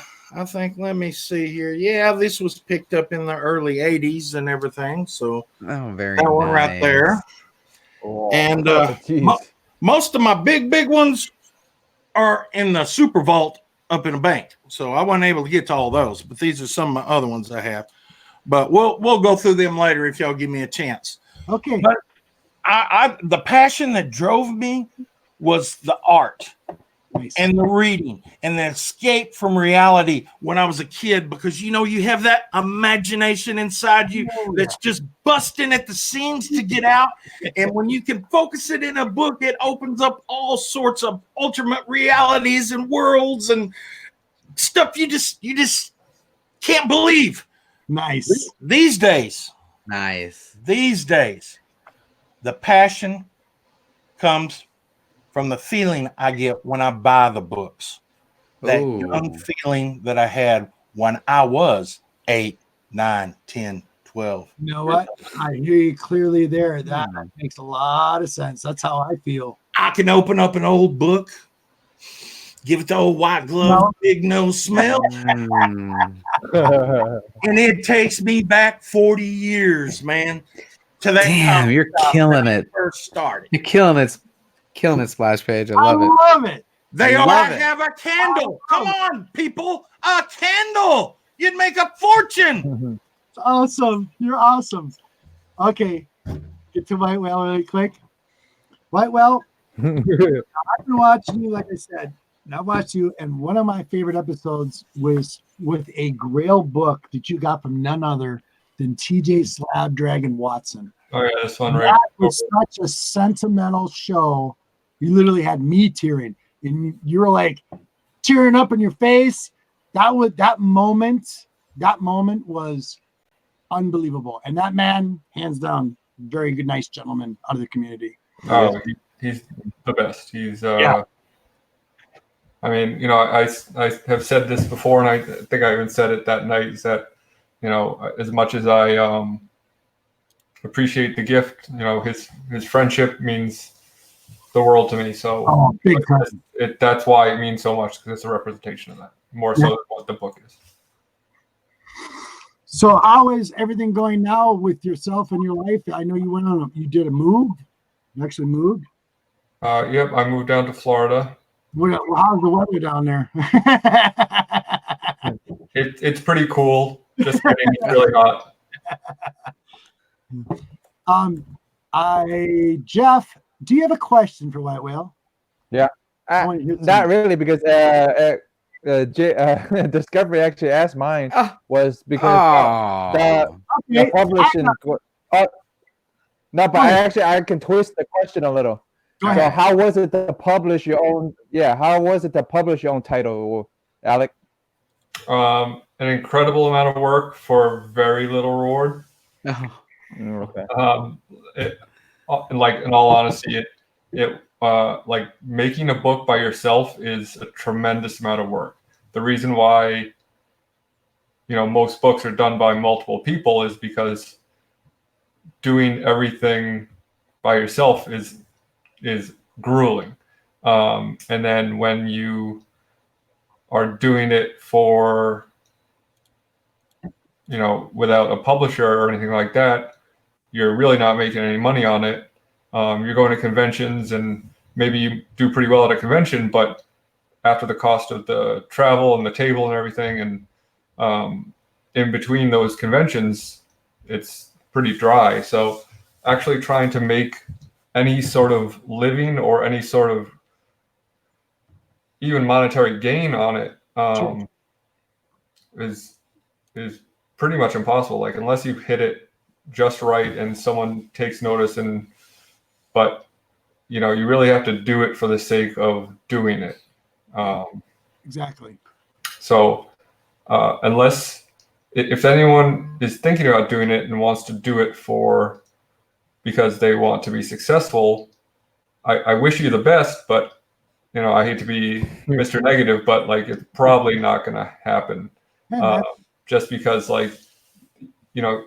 think, let me see here. Yeah, this was picked up in the early 80s and everything. So very that one right there. Oh, and most of my big ones are in the super vault up in a bank. So I wasn't able to get to all those, but these are some of my other ones I have. But we'll go through them later if y'all give me a chance. Okay. But the passion that drove me was the art. Nice. And the reading and the escape from reality when I was a kid, because you have that imagination inside you that's just busting at the seams to get out. And when you can focus it in a book, it opens up all sorts of ultimate realities and worlds and stuff you just can't believe. Nice. These days, the passion comes from the feeling I get when I buy the books. That young feeling that I had when I was 8, 9, 10, 12. You know what? I hear you clearly there. That makes a lot of sense. That's how I feel. I can open up an old book Give it the old white glove, No. big nose smell. Mm. And it takes me back 40 years, man, to that Damn, comic you're shop killing when I it. first started. You're killing it, Splash Page. I I love it. love it. They I ought love to it. have a candle. Come on, people, a candle. You'd make a fortune. It's awesome. You're awesome. Okay, get to White Whale really quick. White Whale, I've been watching you, like I said. And I watched you, and one of my favorite episodes was with a Grail book that you got from none other than TJ Slab Dragon Watson. Oh yeah, this one right. That was such a sentimental show. You literally had me tearing, and you were like tearing up in your face. That moment was unbelievable. And that man, hands down, very good, nice gentleman out of the community. Oh, he's the best. He's Yeah. I mean, you know, I have said this before, and I think I even said it that night. Is that, you know, as much as I appreciate the gift, you know, his friendship means the world to me. So Big time. that's why it means so much, because it's a representation of that, more so than what the book is. So how is everything going now with yourself and your life? I know you did a move. You actually moved. Yep, I moved down to Florida. How's the weather down there? It's pretty cool. Just kidding, it's really hot. Jeff, do you have a question for White Whale? Yeah, not really, because Discovery actually asked mine was because the publishing. No, but I can twist the question a little. So how was it to publish your own? Yeah, how was it to publish your own title, Alec? An incredible amount of work for very little reward. Okay. Like, in all honesty, it like making a book by yourself is a tremendous amount of work. The reason why, you know, most books are done by multiple people is because doing everything by yourself is grueling. And then when you are doing it for, you know, without a publisher or anything like that, you're really not making any money on it. You're going to conventions, and maybe you do pretty well at a convention, but after the cost of the travel and the table and everything, and in between those conventions, it's pretty dry. So actually trying to make any sort of living or any sort of even monetary gain on it is pretty much impossible. Like, unless you hit it just right and someone takes notice, but you know, you really have to do it for the sake of doing it. Exactly. So unless if anyone is thinking about doing it and wants to do it because they want to be successful, I wish you the best, but you know, I hate to be Mr. Negative, but like, it's probably not going to happen. Just because, like, you know,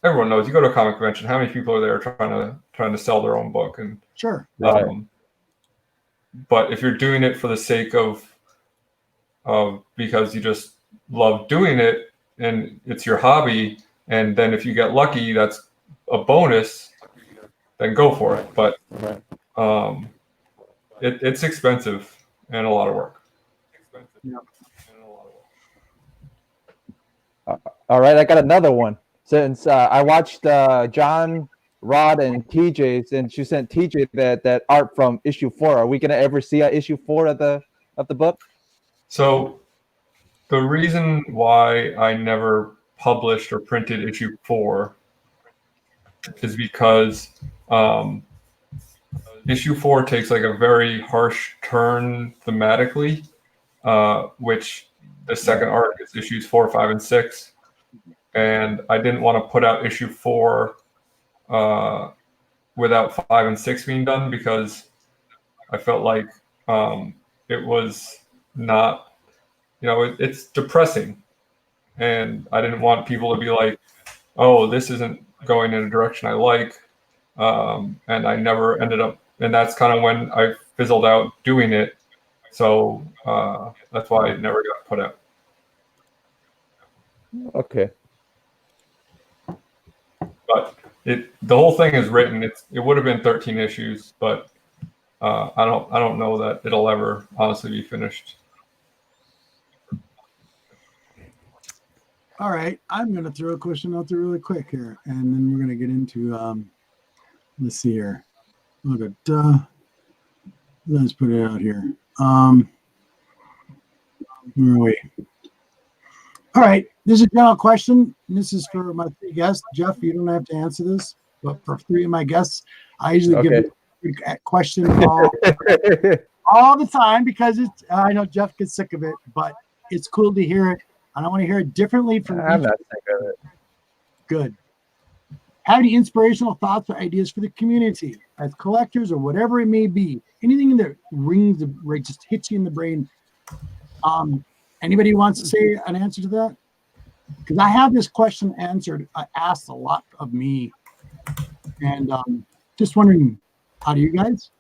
everyone knows, you go to a comic convention, how many people are there trying to sell their own book? And sure. But if you're doing it for the sake of because you just love doing it and it's your hobby, and then if you get lucky, that's a bonus, then go for it. But it's expensive and a lot of work. All right, I got another one. Since I watched John, Rod, and TJ, since you sent TJ that art from issue 4, are we gonna ever see issue 4 of the book? So the reason why I never published or printed issue 4 is because issue 4 takes like a very harsh turn thematically, which the second arc is issues 4, 5, and 6. And I didn't want to put out issue 4 without 5 and 6 being done, because I felt like it was not, you know, it's depressing. And I didn't want people to be like, oh, this isn't going in a direction I like. And I never ended up, and that's kind of when I fizzled out doing it. So that's why it never got put out. Okay. But the whole thing is written. It would have been 13 issues, but I don't know that it'll ever honestly be finished. All right, I'm going to throw a question out there really quick here, and then we're going to get into, let's see here. Let's put it out here. Where are we? All right, this is a general question. This is for my three guests. Jeff, you don't have to answer this, but for three of my guests, I usually give a question all the time because I know Jeff gets sick of it, but it's cool to hear it. And I want to hear it differently from I'm not sick of it. Good. Have any inspirational thoughts or ideas for the community as collectors or whatever it may be? Anything that rings, just hits you in the brain. Anybody who wants to say an answer to that? Because I have this question asked a lot of me. And just wondering, how do you guys?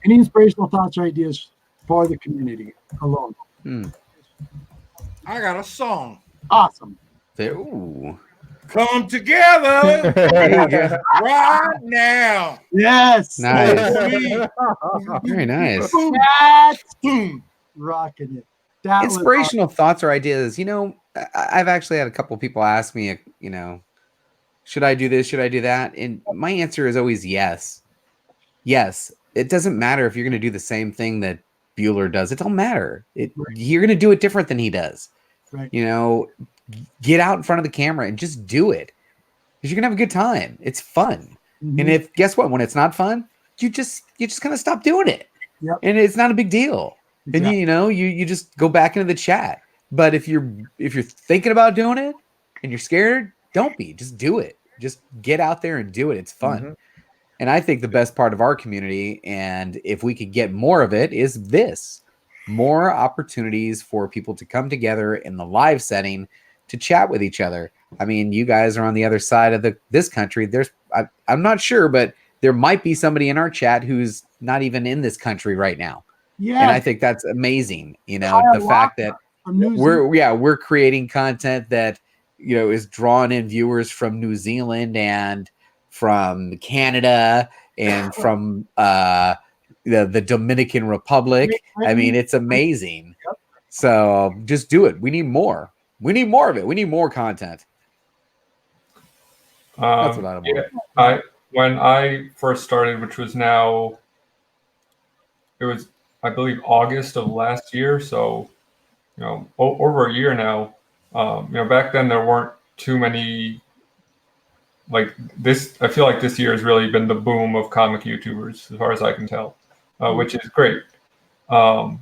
Any inspirational thoughts or ideas for the community alone? I got a song. Awesome. Ooh. Come together right now. Yes. Nice. Sweet. Very nice. That's Boom. rocking it. That was Inspirational thoughts or ideas. I've actually had a couple of people ask me, should I do this? Should I do that? And my answer is always yes. Yes. It doesn't matter if you're going to do the same thing that Bueller does. It don't matter. You're going to do it different than he does. Right. Get out in front of the camera and just do it. Because you're going to have a good time. It's fun. Mhm. And guess what? When it's not fun, you just kind of stop doing it. Yep. And it's not a big deal. Exactly. And you just go back into the chat. But if you're thinking about doing it and you're scared, don't be. Just do it. Just get out there and do it. It's fun. Mm-hmm. And I think the best part of our community, and if we could get more of it, is this. More opportunities for people to come together in the live setting to chat with each other. I mean, you guys are on the other side of this country. I'm not sure, but there might be somebody in our chat who's not even in this country right now. Yeah. And I think that's amazing. The fact that we're creating content that, is drawing in viewers from New Zealand and from Canada and from the Dominican Republic. I mean, it's amazing. Yep. So just do it. We need more. We need more of it. We need more content. That's what I want. When I first started, which was now, it was, I believe, August of last year. So, over a year now. Back then there weren't too many like this. I feel like this year has really been the boom of comic YouTubers, as far as I can tell, which is great. But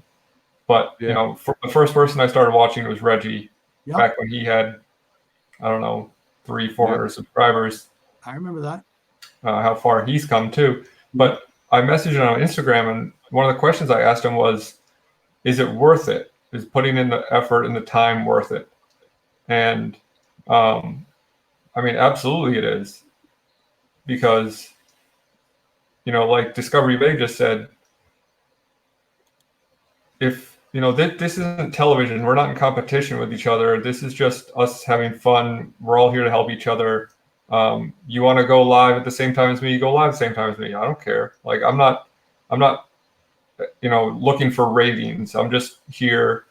the first person I started watching was Reggie. Yep. Back when he had, I don't know, 300-400 subscribers. I remember that. How far he's come too. But I messaged him on Instagram, and one of the questions I asked him was, is it worth it? Is putting in the effort and the time worth it? And I mean, absolutely it is. Because, like Discovery Bay just said, if, this isn't television, we're not in competition with each other. This is just us having fun. We're all here to help each other. You want to go live at the same time as me, you go live at the same time as me. I don't care. Like, I'm not, looking for ratings. I'm just here.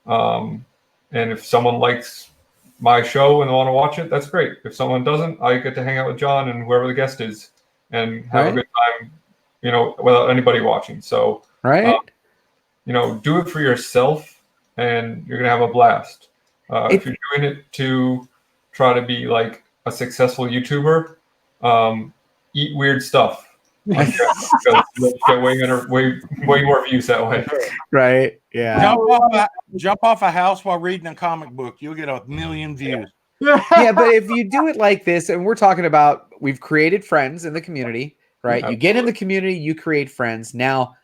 And if someone likes my show and they want to watch it, that's great. If someone doesn't, I get to hang out with John and whoever the guest is and have a good time, without anybody watching. So, do it for yourself and you're going to have a blast. If you're doing it to try to be like a successful YouTuber, eat weird stuff. Because you'll get way more views that way. Right. Yeah. Jump off a house while reading a comic book. You'll get 1 million views. Yeah, but if you do it like this, and we're talking about, we've created friends in the community, right? You get in the community, you create friends. Now,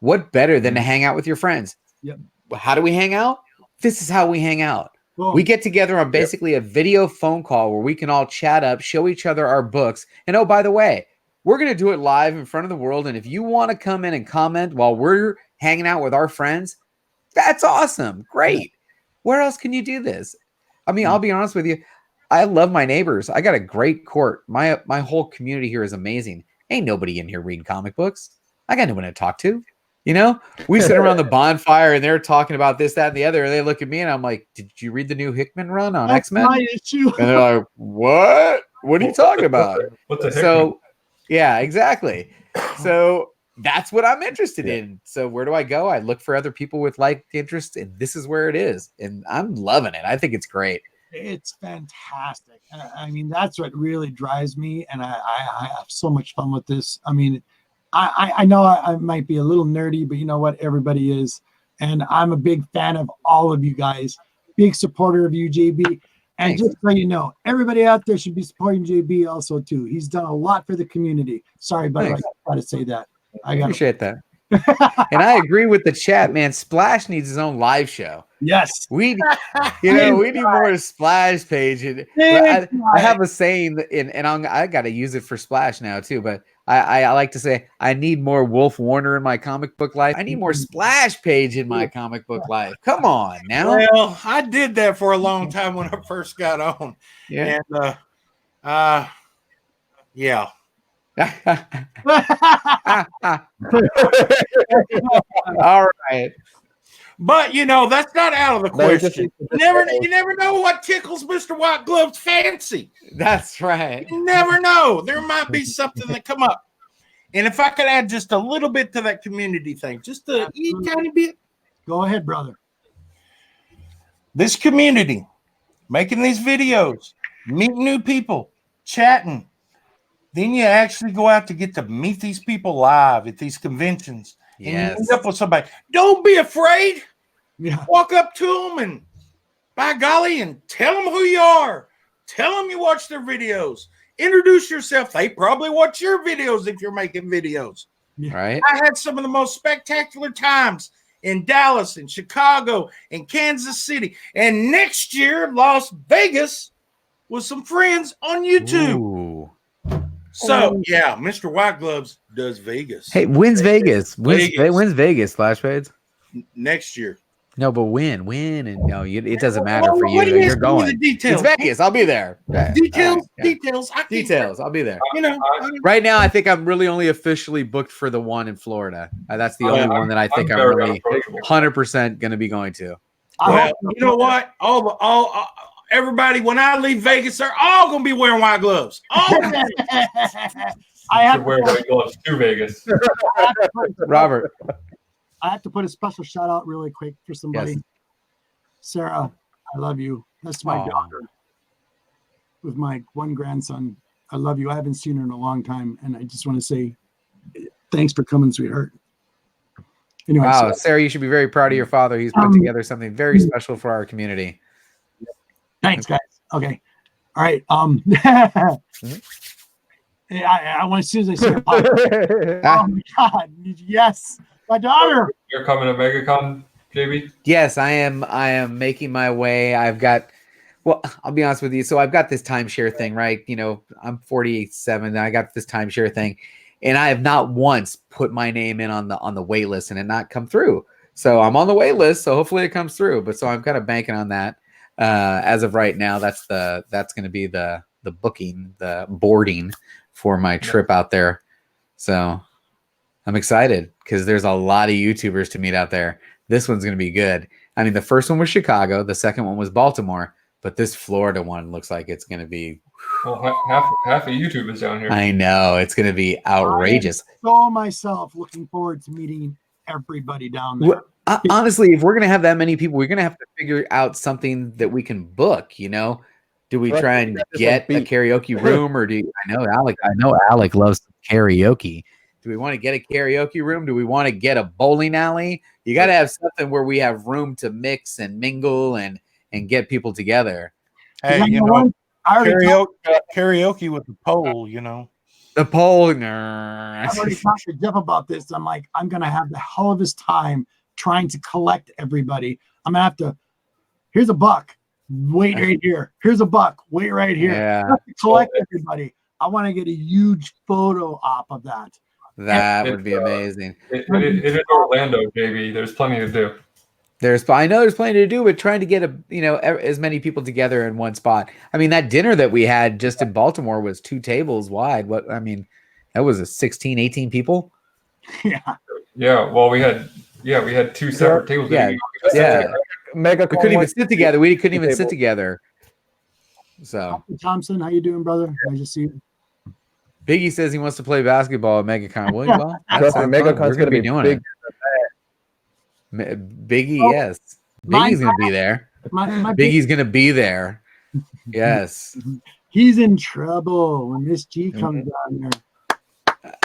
what better than to hang out with your friends? Yep. How do we hang out? This is how we hang out. Boom. We get together on basically a video phone call where we can all chat up, show each other our books. And oh, by the way, we're going to do it live in front of the world. And if you want to come in and comment while we're hanging out with our friends. That's awesome. Great. Where else can you do this? I mean, I'll be honest with you. I love my neighbors. I got a great court. My whole community here is amazing. Ain't nobody in here reading comic books. I got no one to talk to. You know, we sit around the bonfire and they're talking about this, that, and the other. And they look at me and I'm like, did you read the new Hickman run on X-Men? My issue. And they're like, what? What are you talking about? What's a So, yeah, exactly. So that's what I'm interested in. So where do I go? I look for other people with like interests, and this is where it is. And I'm loving it. I think it's great. It's fantastic. I mean, that's what really drives me. And I have so much fun with this. I mean, I know I might be a little nerdy, but you know what? Everybody is. And I'm a big fan of all of you guys. Big supporter of you, JB. And Thanks. just so you know, everybody out there should be supporting JB also too. He's done a lot for the community. Sorry, but Thanks. I got to say that. I got Appreciate that. And I agree with the chat, man. Splash needs his own live show. Yes. We need more Splash page. And I have a saying, and I got to use it for Splash now too. But I like to say I need more Wolf Warner in my comic book life. I need more Splash page in my comic book life. Come on now. Well, I did that for a long time when I first got on. Yeah. And yeah. All right. But you know, that's not out of the No, just- question. You never know what tickles Mr. White Glove's fancy. That's right. You never know. There might be something that come up. And if I could add just a little bit to that community thing, just a tiny bit. Go ahead, brother. This community, making these videos, meeting new people, chatting. Then you actually go out to get to meet these people live at these conventions. And you Yes. meet up with somebody. Don't be afraid. Yeah. Walk up to them and, by golly, and tell them who you are. Tell them you watch their videos. Introduce yourself. They probably watch your videos if you're making videos. Right. I had some of the most spectacular times in Dallas and Chicago and Kansas City. And next year, Las Vegas with some friends on YouTube. Ooh. So, yeah, Mr. White Gloves does Vegas. Hey, when's Vegas? Vegas. When's Vegas, Splash Page? Next year. No, but when? And no, it doesn't matter for What you. do you You're ask me going. the details? It's Vegas. I'll be there. Yeah. Details. Yeah. Details. I can't- Details. I'll be there. You know, Right now, I think I'm really only officially booked for the one in Florida. That's the only one that I think I'm very really unapproachable. 100% going to be going to. well, you know what? Everybody, when I leave Vegas, they're all going to be wearing white gloves. All of them. I You have should wear white gloves to Vegas. Robert. I have to put a special shout out really quick for somebody. Yes. Sarah, I love you. That's my Aw. daughter with my one grandson. I love you. I haven't seen her in a long time. And I just want to say thanks for coming, sweetheart. Anyway, Wow, so- Sarah, you should be very proud of your father. He's put together something very special for our community. thanks, guys. Okay. All right. I want as soon as I see her pop. Oh my God. Yes. My daughter. You're coming to MegaCon, JB? Yes, I am making my way. Well, I'll be honest with you. So I've got this timeshare thing, right? You know, I'm 47 and I got this timeshare thing, and I have not once put my name in on the wait list and it not come through. So I'm on the wait list, so hopefully it comes through. But so I'm kind of banking on that. As of right now, that's going to be the booking, the boarding for my trip out there. So I'm excited because there's a lot of YouTubers to meet out there. This one's going to be good. I mean, the first one was Chicago. The second one was Baltimore. But this Florida one looks like it's going to be. Well, half of YouTube is down here. I know. It's going to be outrageous. So myself looking forward to meeting everybody down there. Honestly, if we're going to have that many people, we're going to have to figure out something that we can book, you know? Do we try and get a karaoke room, or I know Alec loves karaoke. Do we want to get a karaoke room? Do we want to get a bowling alley? You got to have something where we have room to mix and mingle and get people together. Hey, you know, karaoke with the pole, you know. The pole. I've already talked to Jeff about this. I'm like, I'm going to have the hell of his time trying to collect everybody. I'm going to have to, here's a buck. Wait right here. Here's a buck. Wait right here. Yeah. I have to collect everybody. I want to get a huge photo op of that. That would be amazing. It is Orlando, JB. There's plenty to do. I know there's plenty to do, but trying to get as many people together in one spot. I mean, that dinner that we had just in Baltimore was 2 tables wide. That was a 16, 18 people. Yeah. Yeah. Well, we had 2 separate tables. Yeah. Mega. We couldn't even sit together. We couldn't even sit together. So Thompson, how you doing, brother? Nice to see you. Biggie says he wants to play basketball at MegaCon. Well, MegaCon's going to be doing big. Biggie, Oh, yes. Biggie's going to be there. Biggie's going to be there. Yes. He's in trouble when Miss G comes down there.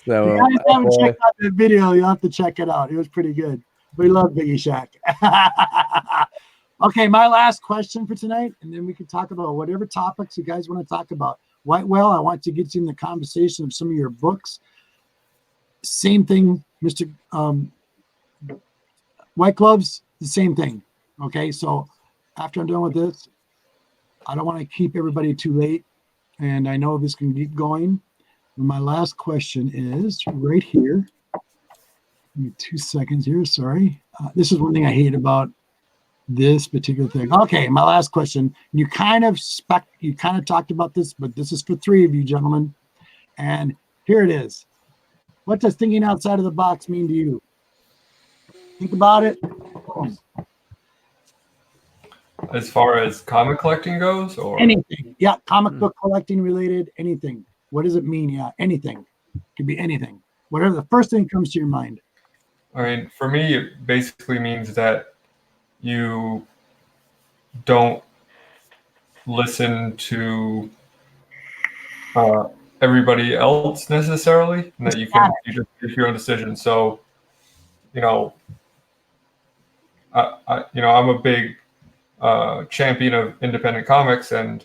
So, if you guys haven't checked out that video, you'll have to check it out. It was pretty good. We love Biggie Shaq. Okay, my last question for tonight, and then we can talk about whatever topics you guys want to talk about. Whitewell, I want to get you in the conversation of some of your books. Same thing, Mr. White Gloves, the same thing. Okay, so after I'm done with this, I don't want to keep everybody too late, and I know this can keep going. My last question is right here. Give me 2 seconds here. Sorry. This is one thing I hate about this particular thing. Okay, my last question. You kind of talked about this, but this is for 3 of you gentlemen. And here it is. What does thinking outside of the box mean to you? Think about it. As far as comic collecting goes, or anything. Yeah, comic book collecting related, anything. What does it mean? Yeah, anything. Could be anything. Whatever the first thing comes to your mind. I mean, for me, it basically means that you don't listen to everybody else necessarily, and that you just make your own decision. So, I'm a big champion of independent comics, and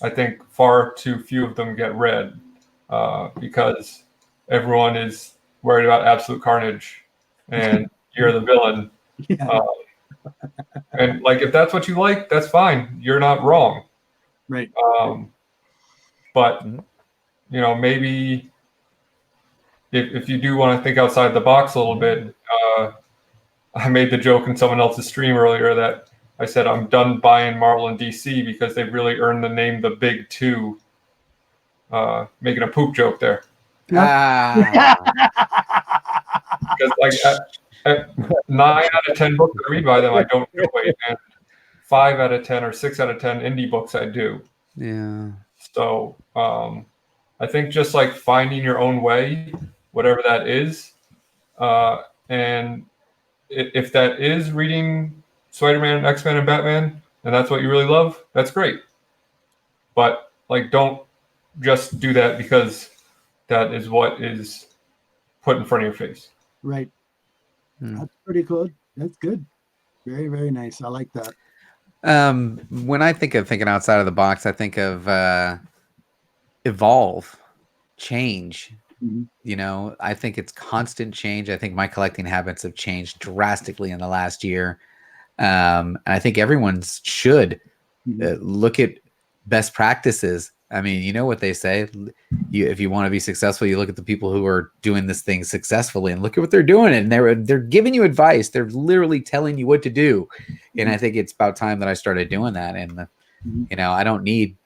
I think far too few of them get read because everyone is worried about absolute carnage, and you're the villain. Yeah. And if that's what you like, that's fine. You're not wrong. Right. But maybe if you do want to think outside the box a little bit, I made the joke in someone else's stream earlier that I said I'm done buying Marvel and DC because they've really earned the name the Big Two. Making a poop joke there. Yeah. Because at 9 out of 10 books I read by them, I don't enjoy, and 5 out of 10 or 6 out of 10 indie books I do. Yeah. So I think just finding your own way, whatever that is, and if that is reading Spider-Man, X-Men, and Batman, and that's what you really love, that's great. But don't just do that because that is what is put in front of your face. Right. That's pretty good. That's good. Very, very nice. I like that. When I think of thinking outside of the box, I think of evolve, change. Mm-hmm. I think it's constant change. I think my collecting habits have changed drastically in the last year. And I think everyone should look at best practices. I mean, you know what they say. If you want to be successful, you look at the people who are doing this thing successfully and look at what they're doing. And they're giving you advice. They're literally telling you what to do. And I think it's about time that I started doing that. And, I don't need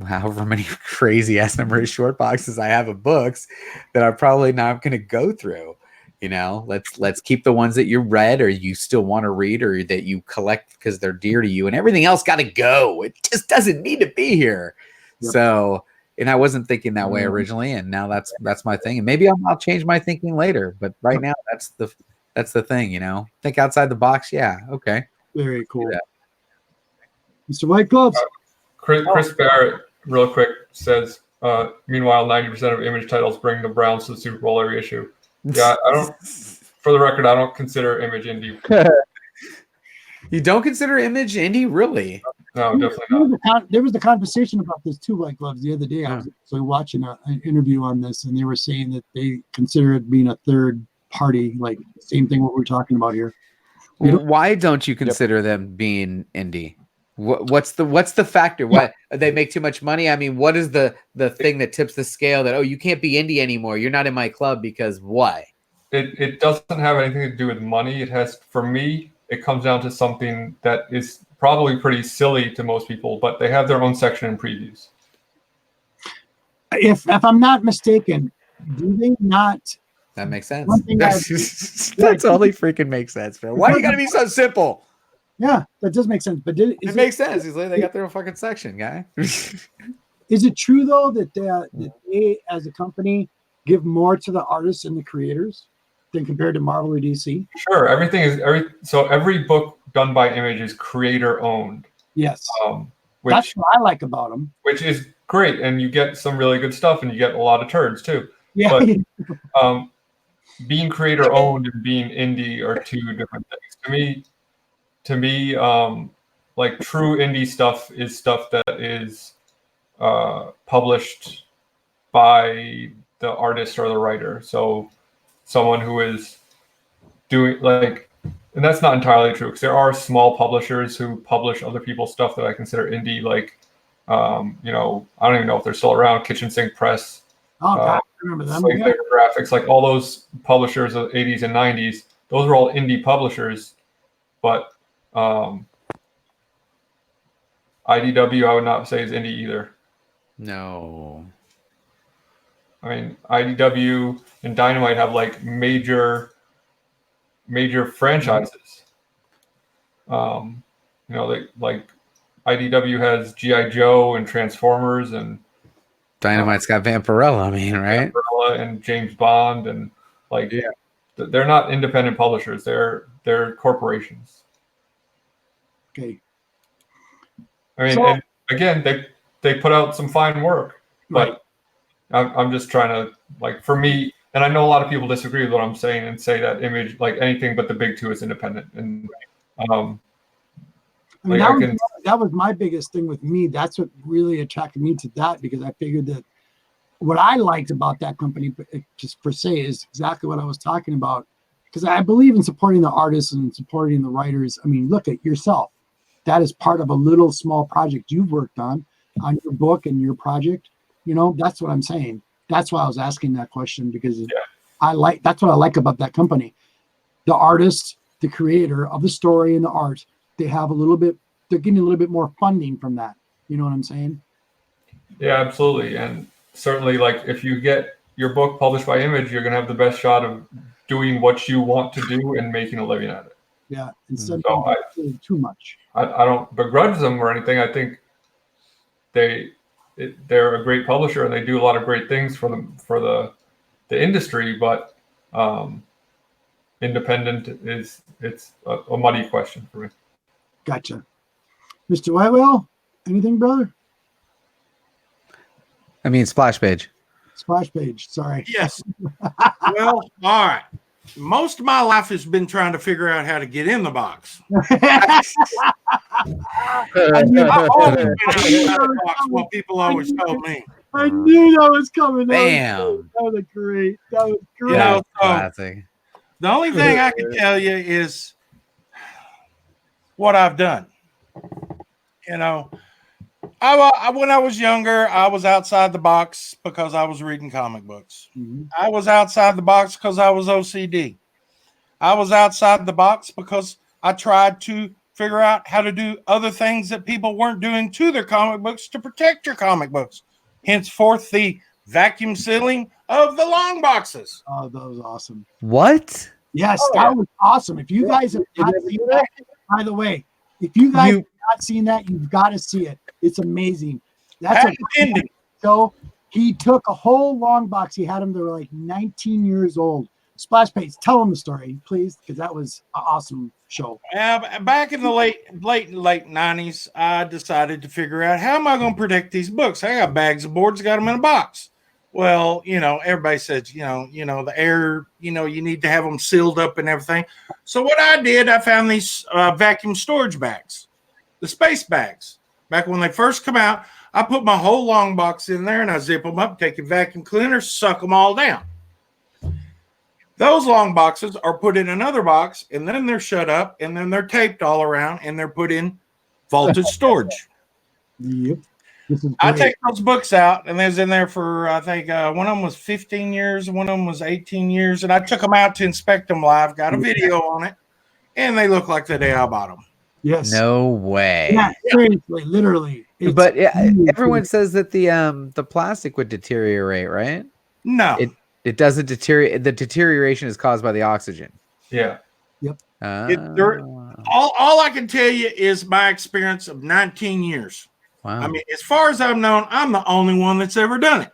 however many crazy ass number of short boxes I have of books that I'm probably not going to go through. Let's keep the ones that you read or you still want to read or that you collect because they're dear to you, and everything else got to go. It just doesn't need to be here. Yep. So, and I wasn't thinking that way originally, and now that's my thing. And maybe I'll change my thinking later, but right now that's the thing. Think outside the box. Yeah. Okay. Very cool. Mr. White Gloves. Chris Barrett, real quick, says. Meanwhile, 90% of Image titles bring the Browns to the Super Bowl every issue. Yeah, I don't. For the record, I don't consider Image indie. You don't consider Image indie, really? No, definitely not. There was a conversation about this too, White Gloves, the other day. I was actually watching an interview on this, and they were saying that they consider it being a third party, same thing what we're talking about here. Why don't you consider them being indie? What's the factor? What, they make too much money? I mean, what is the thing that tips the scale that, oh, you can't be indie anymore, you're not in my club, because why? It doesn't have anything to do with money. It has, for me, it comes down to something that is probably pretty silly to most people, but they have their own section in previews. If I'm not mistaken, do they not? That makes sense. One thing That's only freaking makes sense, man. Why you gotta be so simple? Yeah, that does make sense. But It makes sense. He's like, they got their own fucking section, guy. Is it true though that they, as a company, give more to the artists and the creators than compared to Marvel or DC? Sure, every book done by Image is creator owned. Yes, which, that's what I like about them. Which is great, and you get some really good stuff, and you get a lot of turds too. Yeah. But being creator owned and being indie are two different things. To me, like true indie stuff is stuff that is published by the artist or the writer. So someone who is doing and that's not entirely true, because there are small publishers who publish other people's stuff that I consider indie, like I don't even know if they're still around, Kitchen Sink Press. Oh God, I remember them. Slave Labor Graphics, like all those publishers of the 80s and 90s, those were all indie publishers. But IDW, I would not say is indie either. No. I mean, IDW and Dynamite have like major franchises. They like IDW has G.I. Joe and Transformers, and Dynamite's got Vampirella, I mean, right? Vampirella and James Bond, and they're not independent publishers. They're corporations. Okay. I mean, and again, they put out some fine work, but I'm just trying to, like, for me, and I know a lot of people disagree with what I'm saying and say that Image, like anything but the big two, is independent. And that was my biggest thing with me. That's what really attracted me to that, because I figured that what I liked about that company, just per se, is exactly what I was talking about. Because I believe in supporting the artists and supporting the writers. I mean, look at yourself. That is part of a little small project you've worked on your book and your project. That's what I'm saying. That's why I was asking that question, because that's what I like about that company. The artist, the creator of the story and the art, they're getting a little bit more funding from that. You know what I'm saying? Yeah, absolutely. And certainly, like, if you get your book published by Image, you're going to have the best shot of doing what you want to do and making a living at it. Yeah, instead of doing too much. I don't begrudge them or anything. I think they're a great publisher and they do a lot of great things for the industry, but independent it's a muddy question for me. Gotcha. Mr. Whitewell, anything, brother? I mean, Splash Page. Splash Page, sorry. Yes. Well, all right. Most of my life has been trying to figure out how to get in the box. What people always told me. I knew that was coming. Bam. That was great. That was great. The only thing I can tell you is what I've done. When I was younger, I was outside the box because I was reading comic books. Mm-hmm. I was outside the box because I was OCD. I was outside the box because I tried to figure out how to do other things that people weren't doing to their comic books to protect your comic books. Henceforth, the vacuum sealing of the long boxes. Oh, that was awesome. What? Yes, that was awesome. If you guys have not seen that, by the way, if you guys have not seen that, you've got to see it. It's amazing. That's a ending. So he took a whole long box. He had them. They were like 19 years old. Splash Page, tell them the story, please, because that was an awesome show. Back in the late 90s, I decided to figure out, how am I going to protect these books? I got bags of boards, got them in a box. Well, everybody says, the air, you need to have them sealed up and everything. So what I did, I found these vacuum storage bags, the space bags. Back when they first come out, I put my whole long box in there and I zip them up, take a vacuum cleaner, suck them all down. Those long boxes are put in another box, and then they're shut up, and then they're taped all around, and they're put in vaulted storage. Yep. This is I great. take those books out, and they was in there for, I think, one of them was 15 years, one of them was 18 years, and I took them out to inspect them live, got a video on it, and they look like the day I bought them. Yes. No way. Yeah, seriously, literally. It's But yeah, really everyone cool. says that the plastic would deteriorate, right? No. It doesn't deteriorate. The deterioration is caused by the oxygen. Yeah. All I can tell you is my experience of 19 years. Wow. I mean, as far as I've known, I'm the only one that's ever done it.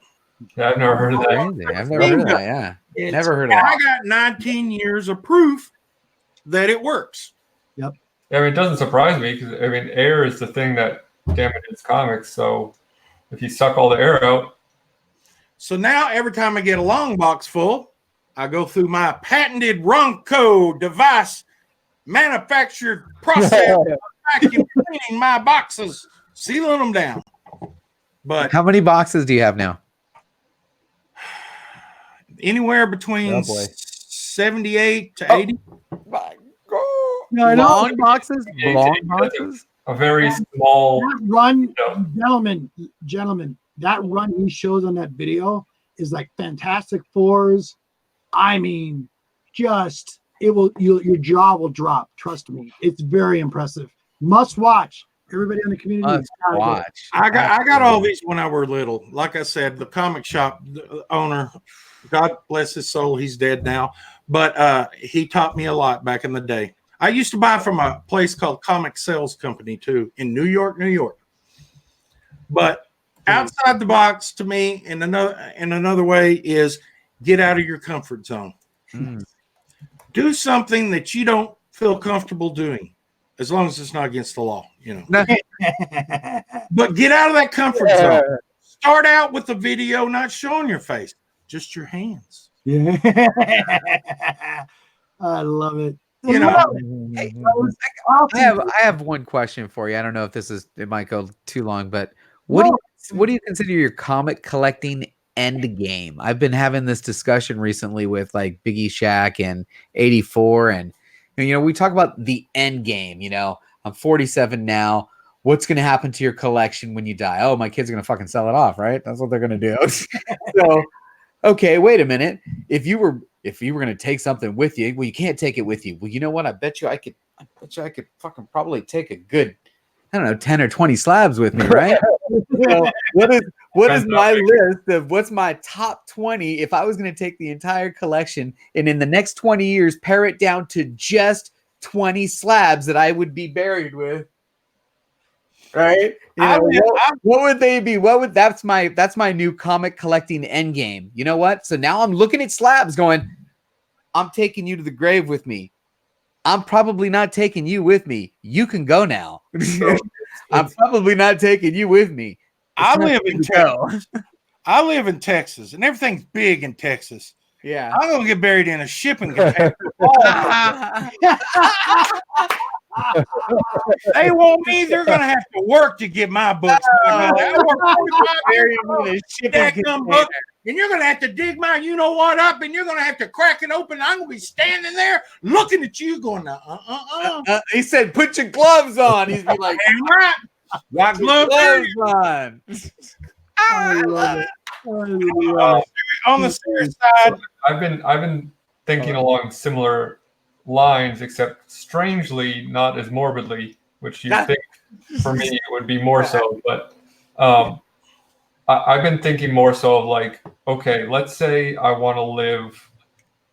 Yeah, I've never heard of that. Crazy. I've never heard of that. Yeah. It's- Never heard of And that. I got 19 years of proof that it works. I mean, it doesn't surprise me because, I mean, air is the thing that damages comics. So if you suck all the air out, So now every time I get a long box full, I go through my patented Ronco device manufactured process of vacuum cleaning my boxes, sealing them down. But How many boxes do you have now? anywhere between 78 to 80. No, I know. Long boxes? Yeah, Long yeah. boxes? a very small. That run, No. gentlemen, that run he shows on that video is like Fantastic Fours. I mean, just your jaw will drop. Trust me, it's very impressive. Must watch. Everybody in the community. Must watch. I got all these when I were little. Like I said, the comic shop owner, God bless his soul, he's dead now. But he taught me a lot back in the day. I used to buy from a place called Comic Sales Company too in New York, New York. But outside the box, to me, in another way, is get out of your comfort zone. Mm. Do something that you don't feel comfortable doing, as long as it's not against the law, you know. But get out of that comfort zone. Start out with the video not showing your face, just your hands. Yeah. I love it. You know, Hey, Awesome. I have one question for you. I don't know if it might go too long, but what do you consider your comic collecting end game? I've been having this discussion recently with like Biggie Shack and 84, and we talk about the end game. I'm 47 now. What's going to happen to your collection when you die? Oh, my kids are going to fucking sell it off, right? That's what they're going to do. So, okay, wait a minute. If you were going to take something with you, well, you can't take it with you. Well, you know what? I bet you I could fucking probably take a good, 10 or 20 slabs with me, right? So what is my list of what's my top 20 if I was going to take the entire collection and in the next 20 years pare it down to just 20 slabs that I would be buried with? Right? What would they be? That's my new comic collecting end game. You know what? So now I'm looking at slabs going, I'm taking you to the grave with me. I'm probably not taking you with me. You can go now. I'm probably not taking you with me. I live in Texas. I live in Texas, and everything's big in Texas. Yeah. I'm gonna get buried in a shipping container. They want me. They're gonna have to work to get my books. I work 45 years for a shipping book, and you're gonna have to dig my you-know-what up, and you're gonna have to crack it open. I'm gonna be standing there looking at you, going, He said, "Put your gloves on." He's be like, "Damn right, got gloves on." I love it. on the serious side." I've been thinking along similar lines, except strangely not as morbidly, which you think for me it would be more so. But I've been thinking more so of like, okay, let's say I want to live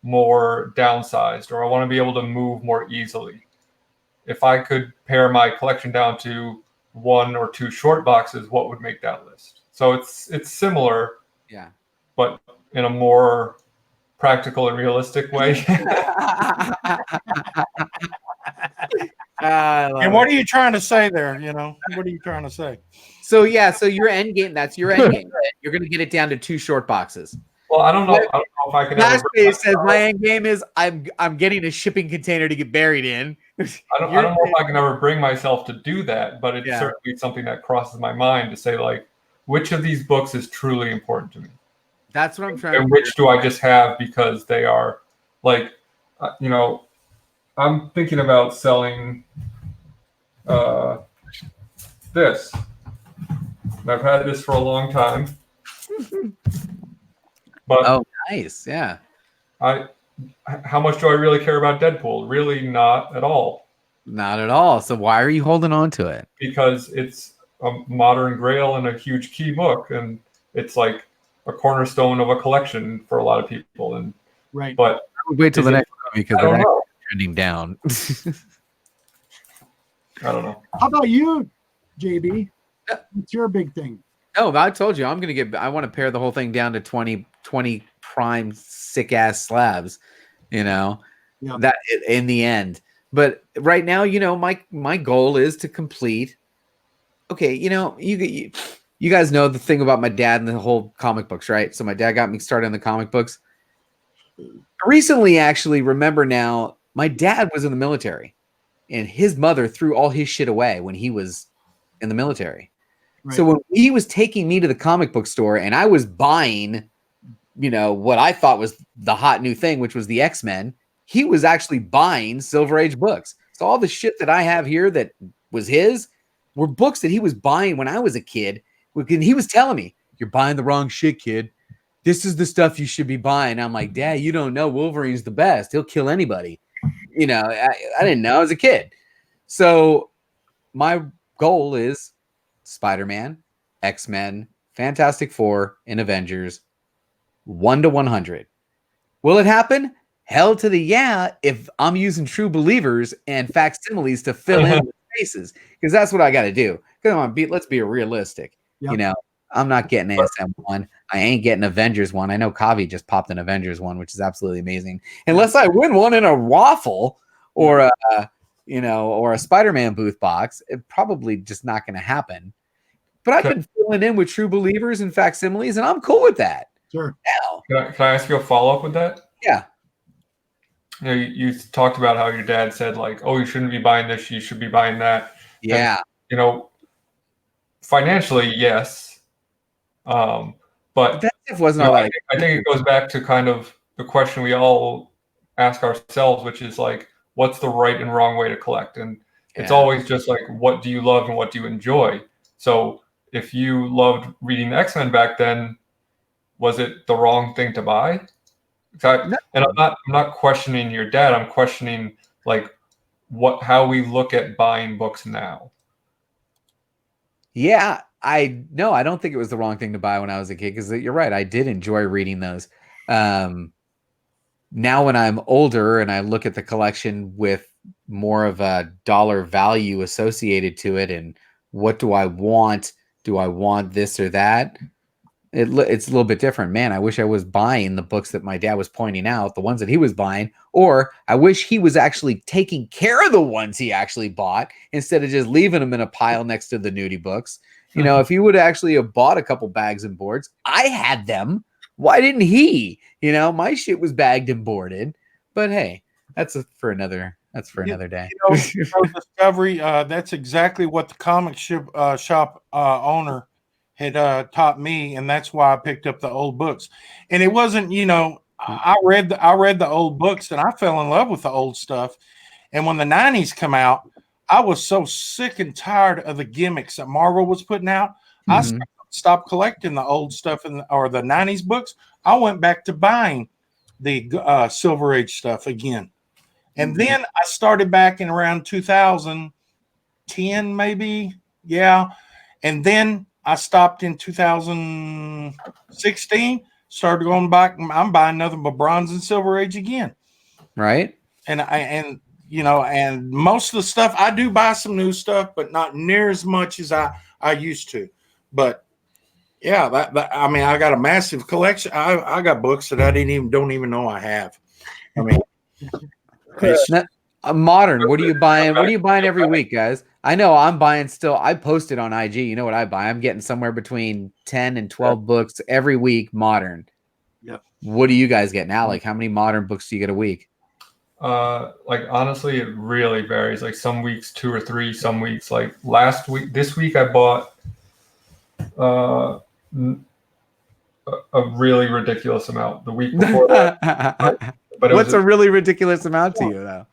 more downsized, or I want to be able to move more easily. If I could pare my collection down to 1 or 2 short boxes, what would make that list? So it's similar, Yeah, but in a more practical and realistic way. And what are you trying to say there? What are you trying to say? So your end game, that's your end game. You're going to get it down to 2 short boxes. Well, I don't know if I can. Flashface says my end game is I'm getting a shipping container to get buried in. I don't know if I can ever bring myself to do that, but it's certainly something that crosses my mind to say, like, which of these books is truly important to me? That's what I'm trying. And which do I just have because they are, like, I'm thinking about selling this. And I've had this for a long time. But Oh, nice. Yeah. how much do I really care about Deadpool? Really not at all. Not at all. So why are you holding on to it? Because it's a modern grail and a huge key book, and it's like a cornerstone of a collection for a lot of people. And Right. but I would wait till is the it- next one because I don't they're know. trending down. I don't know. How about you, JB? What's your big thing? No, I told you I want to pare the whole thing down to 20 prime sick ass slabs, that in the end. But right now, my goal is to complete. Okay, you guys know the thing about my dad and the whole comic books, right? So my dad got me started on the comic books. I recently, actually, remember now, my dad was in the military, and his mother threw all his shit away when he was in the military. Right. So when he was taking me to the comic book store and I was buying, what I thought was the hot new thing, which was the X-Men, he was actually buying Silver Age books. So all the shit that I have here that was his were books that he was buying when I was a kid. And he was telling me, "You're buying the wrong shit, kid. This is the stuff you should be buying." I'm like, "Dad, you don't know. Wolverine's the best. He'll kill anybody." I didn't know. I was a kid. So my goal is Spider-Man, X-Men, Fantastic Four, and Avengers, 1 to 100. Will it happen? Hell to the yeah, if I'm using true believers and facsimiles to fill in the spaces, because that's what I got to do. Come on, let's be realistic. Yep. I'm not getting ASM 1. I ain't getting Avengers 1. I know Kavi just popped an Avengers 1, which is absolutely amazing. Unless I win one in a waffle or a Spider-Man booth box, it's probably just not going to happen. But I've been filling in with true believers and facsimiles, and I'm cool with that. Sure. Now, Can I ask you a follow-up with that? yeah. You talked about how your dad said, like, "Oh, you shouldn't be buying this, you should be buying that." Yeah. And, financially, yes. But That stuff wasn't all that. I think it goes back to kind of the question we all ask ourselves, which is like, what's the right and wrong way to collect? And it's always just like, what do you love and what do you enjoy? So if you loved reading X-Men back then, was it the wrong thing to buy? And I'm not questioning your dad. I'm questioning like how we look at buying books now. Yeah, I don't think it was the wrong thing to buy when I was a kid, because you're right. I did enjoy reading those. Now when I'm older and I look at the collection with more of a dollar value associated to it, and what do I want? Do I want this or that? It's a little bit different. Man, I wish I was buying the books that my dad was pointing out, the ones that he was buying, or I wish he was actually taking care of the ones he actually bought instead of just leaving them in a pile next to the nudie books. If he would actually have bought a couple bags and boards, I had them. Why didn't he? My shit was bagged and boarded. But hey, that's for another day. Discovery, that's exactly what the comic shop owner had taught me, and that's why I picked up the old books. And it wasn't, I read the old books and I fell in love with the old stuff. And when the 90s come out, I was so sick and tired of the gimmicks that Marvel was putting out. Mhm. I stopped collecting the old stuff or the 90s books. I went back to buying the Silver Age stuff again. And then I started back in around 2010, maybe. Yeah. And then I stopped in 2016, started going back. I'm buying nothing but Bronze and Silver Age again. Right. And most of the stuff, I do buy some new stuff, but not near as much as I used to. But yeah, I got a massive collection. I got books that I don't even know I have. I mean, modern. What are you buying? What are you buying every week, guys? I know I'm buying still. I posted on IG. You know what I buy? I'm getting somewhere between 10 and 12 books every week, modern. Yep. What are you guys getting, Alec? How many modern books do you get a week? Honestly, it really varies. Like some weeks 2 or 3, some weeks like this week I bought a really ridiculous amount. The week before that, but what's a really ridiculous amount to you though?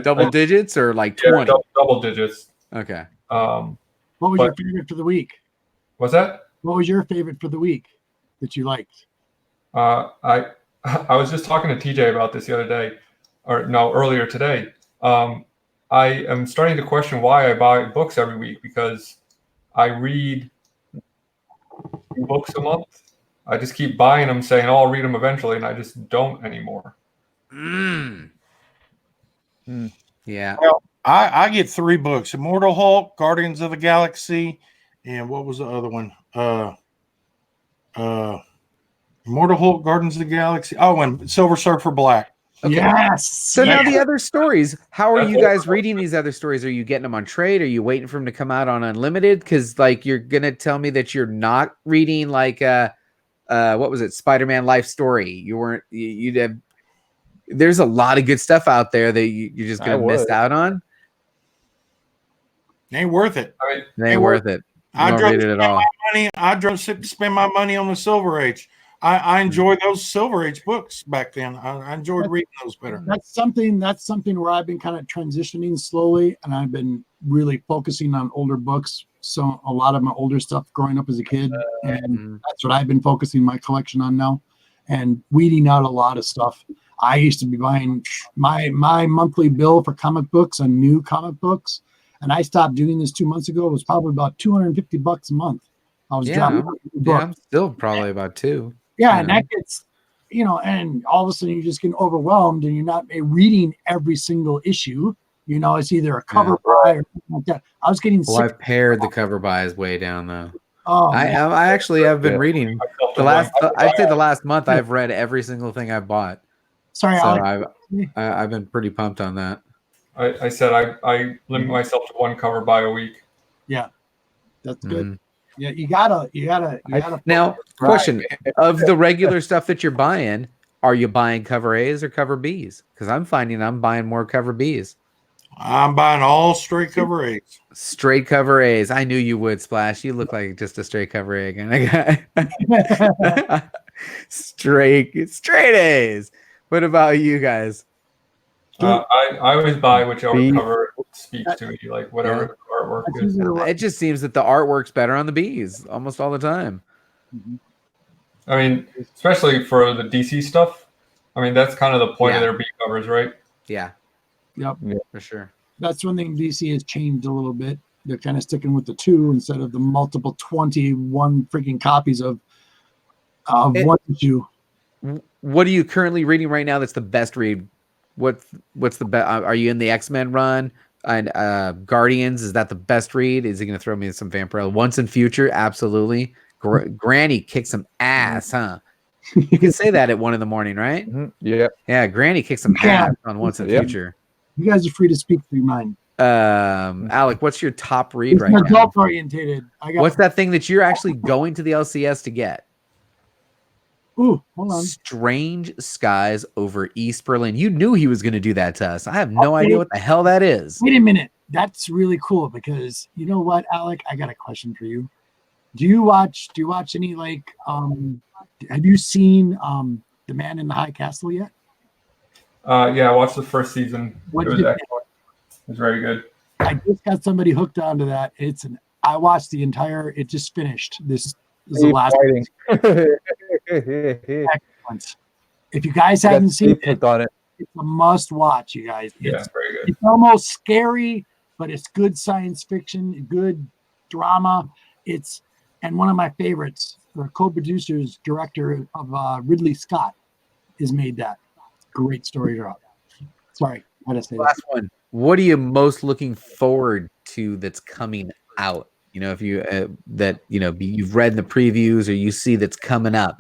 Double digits or like 20? Double digits. Okay. What was But- your favorite for the week? What's that? What was your favorite for the week that you liked? I was just talking to TJ about this the other day, or no, earlier today. I am starting to question why I buy books every week, because I read 2 books a month. I just keep buying them, saying, "Oh, I'll read them eventually," and I just don't anymore. Yeah. Well, I get 3 books: Immortal Hulk, Guardians of the Galaxy, and what was the other one? Immortal Hulk, Guardians of the Galaxy. Oh, and Silver Surfer Black. Okay. Yes. So now the other stories, how are That's you guys awesome. reading these other stories? Are you getting them on trade? Are you waiting for them to come out on Unlimited? Because like you're gonna tell me that you're not reading like what was it, Spider-Man Life Story? You weren't. You'd have. There's a lot of good stuff out there that you're just gonna miss would. out on. Ain't worth it. I mean, They ain't worth it. You I'd don't rather read it at all. I'd rather spend my money on the Silver Age. I enjoyed those Silver Age books back then. I enjoyed reading those better. That's something where I've been kind of transitioning slowly, and I've been really focusing on older books. So a lot of my older stuff growing up as a kid, and that's what I've been focusing my collection on now, and weeding out a lot of stuff. I used to be buying my monthly bill for comic books and new comic books, and I stopped doing this 2 months ago. It was probably about $250 a month. I was dropping books. I'm still probably about 2. Yeah, and that gets, and all of a sudden you're just getting overwhelmed, and you're not reading every single issue. It's either a cover buy or something like that. I was getting Well, I've pared the cover buys way down though. Oh, I actually have been reading I I'd say the last month I've read every single thing I've bought. sorry, So Alec. I've been pretty pumped on that. I said I limit myself to 1 cover by a week. Yeah, that's good. Yeah, you gotta. Now, question of the regular stuff that you're buying, are you buying cover A's or cover B's? Because I'm finding I'm buying more cover B's. I'm buying all straight cover A's. Straight cover A's. I knew you would, Splash. You look like just a straight cover A again. straight A's. What about you guys? I always buy whichever B. cover speaks to me, like whatever the artwork is. It just seems that the artwork's better on the B's almost all the time. I mean, especially for the DC stuff. I mean, that's kind of the point of their B covers, right? Yeah. Yep. Yeah. For sure. That's one thing DC has changed a little bit. They're kind of sticking with the 2 instead of the multiple 21 freaking copies of one issue. What are you currently reading right now that's the best read? What's the best? Are you in the X-Men run and Guardians? Is that the best read? Is he going to throw me some Vampirella? Once and Future, absolutely. Granny kicks some ass, huh? You can say that at 1 a.m, right? Yeah. Yeah, Granny kicks some ass on Once and Future. You guys are free to speak through mine. Alec, what's your top read It's right now? adult orientated. What's that thing that you're actually going to the LCS to get? Ooh, hold on. Strange Skies over East Berlin. You knew he was going to do that to us. I have no idea what the hell that is. Wait a minute. That's really cool because you know what, Alec? I got a question for you. Do you watch any have you seen The Man in the High Castle yet? Yeah, I watched the first season. What It was did you excellent. It was very good. I just got somebody hooked onto that. I watched the entire. It just finished. This is the last. Excellent. If you guys haven't seen it, on it. it's a must watch, you guys. Yeah, very good. It's almost scary, but it's good science fiction, good drama. And one of my favorites, the co-producers, director of Ridley Scott, has made that. Great story drop. Sorry, I gotta say Last one. What are you most looking forward to that's coming out? If you you've read in the previews or you see that's coming up,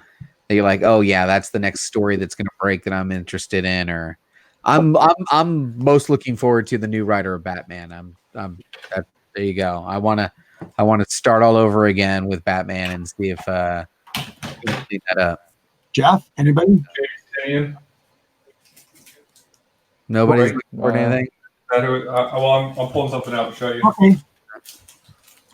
that you're like, oh yeah, that's the next story that's going to break that I'm interested in. Or I'm most looking forward to the new writer of Batman. There you go. I want to start all over again with Batman and see if we can pick that up. Jeff, anybody? Nobody's looking for anything. I'm pulling something out to show you. Okay.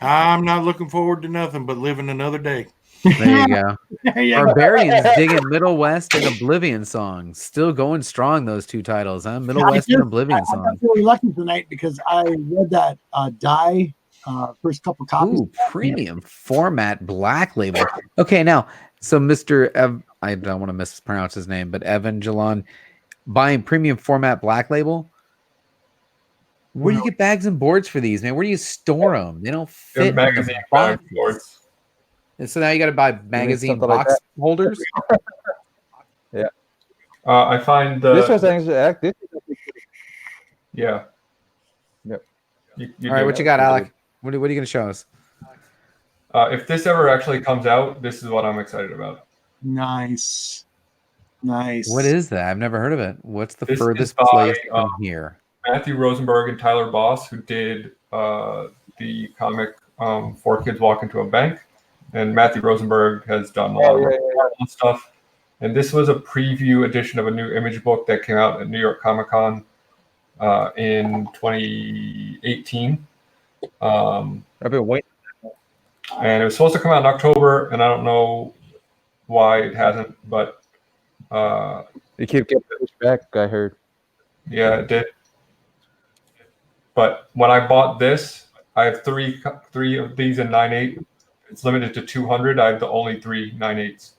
I'm not looking forward to nothing but living another day. There you go. There you go. Barbarians digging Middle West and Oblivion songs. Still going strong, those 2 titles, huh? Middle West and Oblivion I songs. got really lucky tonight because I read that Die first couple copies. Ooh, premium format black label. Okay, now, so Mr. I don't want to mispronounce his name, but Evangelon buying premium format black label. Where do you get bags and boards for these, man? Where do you store them? They don't fit in magazine these bag boxes. boards. And so now you got to buy magazine something like box holders. Yeah. I find This was actually yeah. Yep. You All right, do. what you got, Alec? What are you going to show us? If this ever actually comes out, this is what I'm excited about. Nice. What is that? I've never heard of it. What's the This furthest is by, place from here? Matthew Rosenberg and Tyler Boss, who did the comic Four Kids Walk Into a Bank. And Matthew Rosenberg has done a lot of Marvel stuff. And this was a preview edition of a new image book that came out at New York Comic Con in 2018. I've been waiting. And it was supposed to come out in October, and I don't know why it hasn't, but You keep getting pushed back, I heard. yeah, it did. But when I bought this, I have three of these in 9.8. It's limited to 200. I have the only 3 9.8s.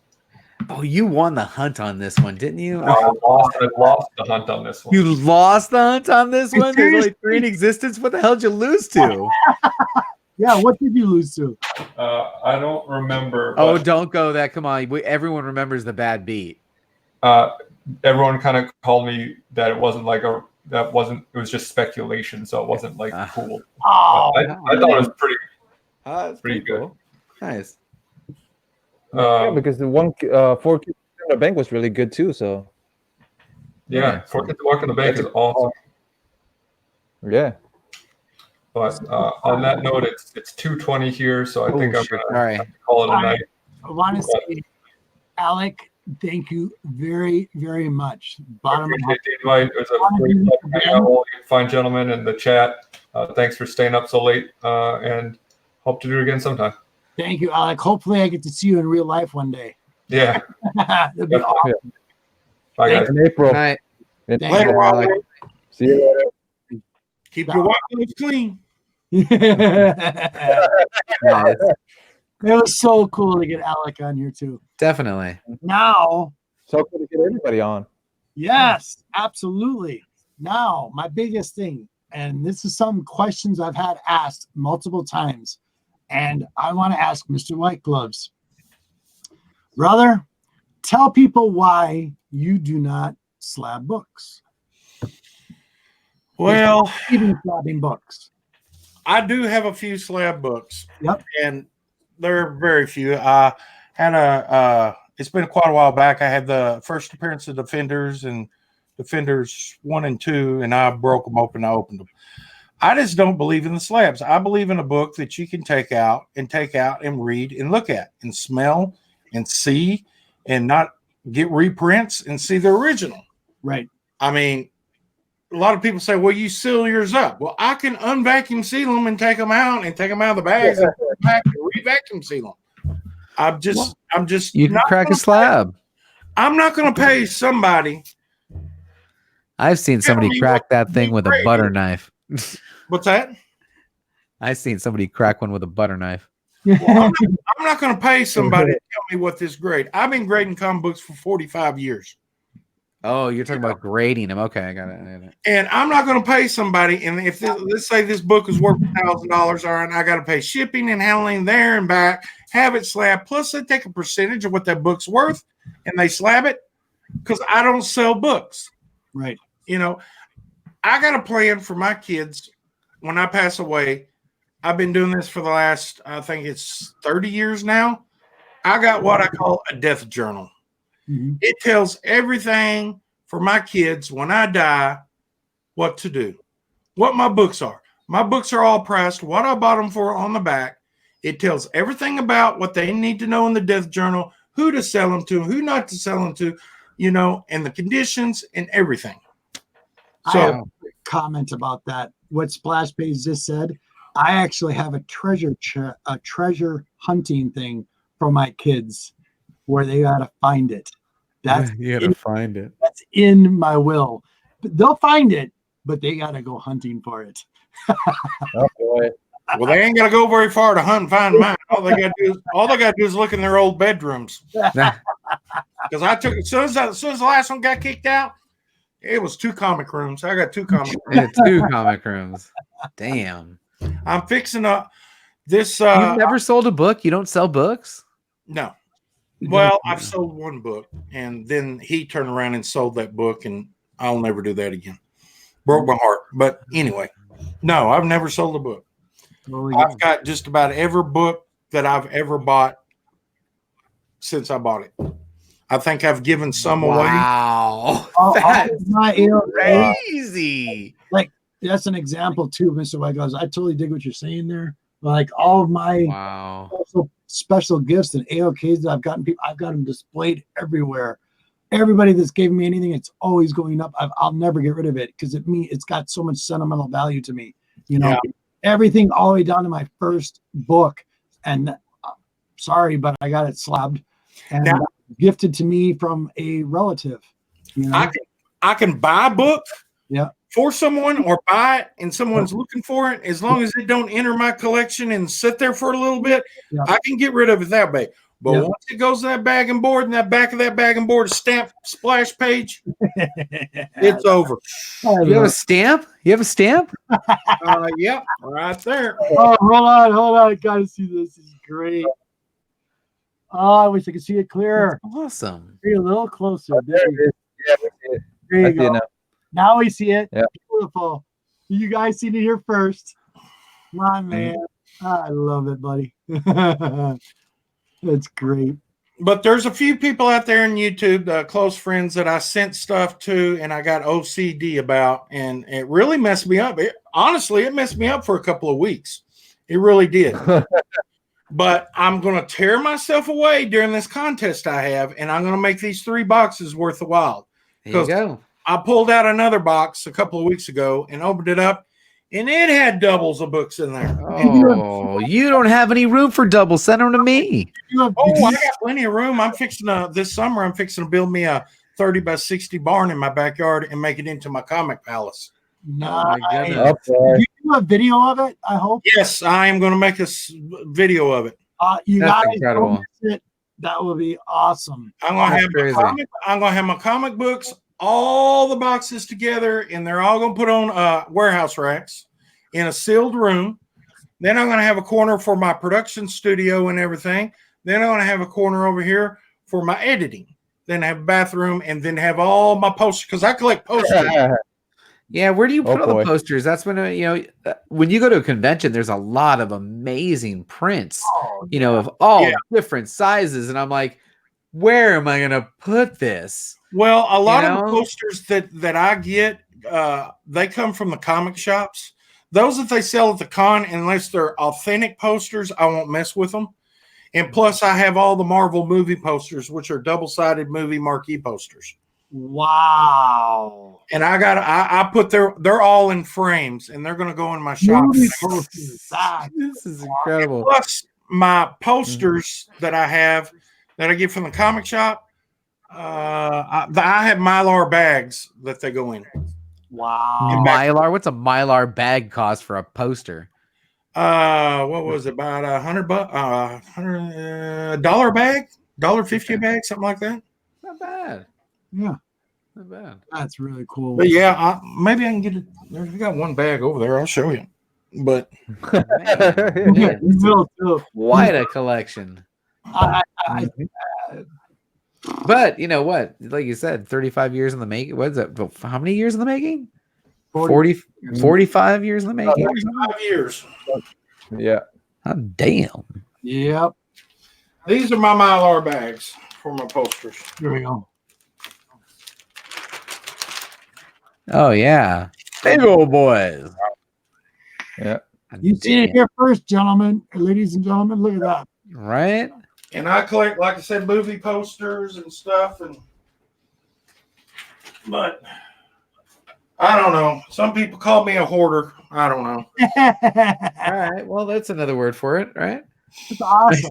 Oh, you won the hunt on this one, didn't you? I lost the hunt on this one. You lost the hunt on this one? There's only 3 in existence. What the hell did you lose to? Yeah, what did you lose to? I don't remember. Oh, don't go that. Come on. Everyone remembers the bad beat. Everyone kind of called me that it wasn't like it was just speculation, so it wasn't like cool. Oh, I thought it was pretty good. Cool. Nice. Yeah, because the one 4 Kids in the Bank was really good too. So yeah, 4 Kids Walk in the Bank is awesome. Yeah. But on that note, it's 2:20 here, so I think I'm gonna call it a night. I want to say, Alec, thank you very, very much. I appreciate the invite. It was a great pleasure hanging out with all you fine gentlemen in the chat. Thanks for staying up so late, and hope to do it again sometime. Thank you, Alec. Hopefully, I get to see you in real life one day. Yeah. That'd be awesome. Bye, guys. In April. Good night. Thank Later, you, Alec. See you later. Keep your white clothes clean. It was so cool to get Alec on here too. Definitely. Now, So cool to get everybody on. yes, absolutely. Now, my biggest thing, and this is some questions I've had asked multiple times, and I want to ask Mr. White Gloves. Brother, tell people why you do not slab books. Well, Even slabbing books. I do have a few slab books. Yep. And they're very few. I had it's been quite a while back. I had the first appearance of Defenders and Defenders 1 and 2, and I broke them open. I opened them. I just don't believe in the slabs. I believe in a book that you can take out and read and look at and smell and see and not get reprints and see the original. Right. I mean, a lot of people say, well, you seal yours up. Well, I can unvacuum seal them and take them out of the bags and put them back and re-vacuum seal them. I'm just You can crack a slab. I'm not going to pay somebody. I've seen somebody me crack what that thing with a great butter is. knife. What's that? I've seen somebody crack one with a butter knife. Well, I'm not going to pay somebody to tell me what this grade. I've been grading comic books for 45 years. Oh, you're talking about grading them. Okay, I got it. And I'm not going to pay somebody. And if let's say this book is worth $1,000, all right, I got to pay shipping and handling there and back, have it slabbed. Plus, they take a percentage of what that book's worth and they slab it because I don't sell books. Right. You know, I got a plan for my kids when I pass away. I've been doing this for the last, I think it's 30 years now. I got what I call a death journal. Mm-hmm. It tells everything for my kids when I die, what to do, what my books are. My books are all priced, what I bought them for on the back. It tells everything about what they need to know in the death journal, who to sell them to, who not to sell them to, you know, and the conditions and everything. So, I have a comment about that. What Splash Page just said, I actually have a treasure hunting thing for my kids where they got to find it. That's you got to find it. That's in my will. But they'll find it, but they got to go hunting for it. Oh boy. Well, they ain't got to go very far to hunt and find mine. All they got to do is look in their old bedrooms. Because I took as soon as the last one got kicked out, it was 2 comic rooms. I got 2 comic rooms. 2 comic rooms. Damn. I'm fixing up this. You've never sold a book? You don't sell books? No. Well, I've sold 1 book, and then he turned around and sold that book, and I'll never do that again. Broke my heart. But anyway, no, I've never sold a book. I've got just about every book that I've ever bought since I bought it. I think I've given some away. Wow. That's crazy. Like, that's an example too, Mr. White goes, I totally dig what you're saying there. Like all of my special gifts and AOKs that I've gotten, I've got them displayed everywhere. Everybody that's given me anything, it's always going up. I'll never get rid of it because it's got so much sentimental value to me. You know, everything all the way down to my first book. And sorry, but I got it slabbed and gifted to me from a relative. You know? I can buy a book for someone or buy it and someone's looking for it. As long as it don't enter my collection and sit there for a little bit, I can get rid of it that way. But once it goes in that bag and board and that back of that bag and board is stamped splash page, it's over. You have a stamp? You have a stamp? Yep, right there. Oh, hold on. I gotta see this. This is great. Oh, I wish I could see it clearer. That's awesome. Be a little closer. There it is. Yeah, we see it. There you I see go. it now. Now we see it. Yeah. Beautiful. You guys seen it here first. My man. I love it, buddy. That's great. But there's a few people out there on YouTube, close friends that I sent stuff to and I got OCD about, and it really messed me up. Honestly, it messed me up for a couple of weeks. It really did. But I'm going to tear myself away during this contest I have, and I'm going to make these 3 boxes worth the while. There you go. I pulled out another box a couple of weeks ago and opened it up, and it had doubles of books in there. Oh, you don't have any room for doubles. Send them to me. I got plenty of room. I'm fixing this summer. I'm fixing to build me a 30 by 60 barn in my backyard and make it into my comic palace. Nice. Oh, Did you do a video of it? I hope. Yes, I am going to make a video of it. You That's guys incredible. don't miss it. That would be awesome. I'm going to have crazy. my comic books, all the boxes together, and they're all going to put on warehouse racks in a sealed room. Then I'm going to have a corner for my production studio and everything. Then I'm going to have a corner over here for my editing. Then I have a bathroom, and then have all my posters because I collect posters. Yeah, where do you put all boy. the posters? That's when when you go to a convention, there's a lot of amazing prints, of all different sizes, and I'm like, where am I gonna put this? Well, a lot of the posters that I get, they come from the comic shops. Those that they sell at the con, unless they're authentic posters, I won't mess with them. And plus, I have all the Marvel movie posters, which are double-sided movie marquee posters. Wow. And I put they're all in frames, and they're going to go in my shop. This is incredible. Plus, my posters that I have that I get from the comic shop, I have Mylar bags that they go in. Wow. Mylar? What's a Mylar bag cost for a poster? What was it, about $100 bag, $1.50 a bag, something like that. Not bad. Yeah. Not bad. That's really cool. But yeah, maybe I can get it. We got one bag over there. I'll show you. But Yeah, you will too. Quite a collection. But you know what? Like you said, 35 years in the making. What's that? How many years in the making? 45 years in the making? 45 years. Yeah. Oh, damn. Yep. These are my Mylar bags for my posters. Here we go. Oh, yeah. Big old boys. Yeah. You've seen it here first, gentlemen, ladies and gentlemen. Look at that. Right? And I collect, like I said, movie posters and stuff. But I don't know. Some people call me a hoarder. I don't know. All right. Well, that's another word for it, right? It's awesome.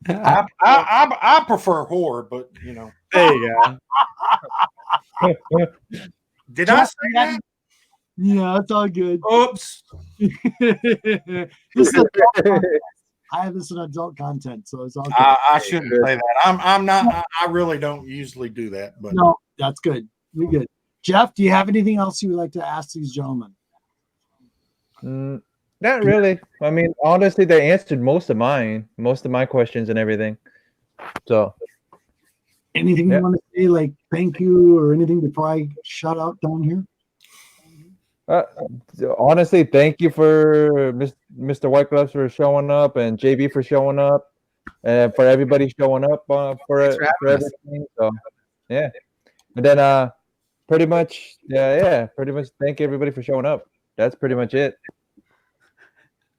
I prefer whore, but you know. There you go. Did I say that? Yeah, it's all good. Oops. This is adult content. I have this in adult content, so it's all good. I shouldn't say that. I'm not. I really don't usually do that. But No, that's good. You're good. Jeff, do you have anything else you would like to ask these gentlemen? Not really. I mean, honestly, they answered most of my questions and everything. So, Anything you want to say, like thank you or anything before I shut out down here? Honestly, thank you for Mr. White Gloves for showing up and JB for showing up and for everybody showing up for everything. So, yeah. And then, pretty much, pretty much thank everybody for showing up. That's pretty much it.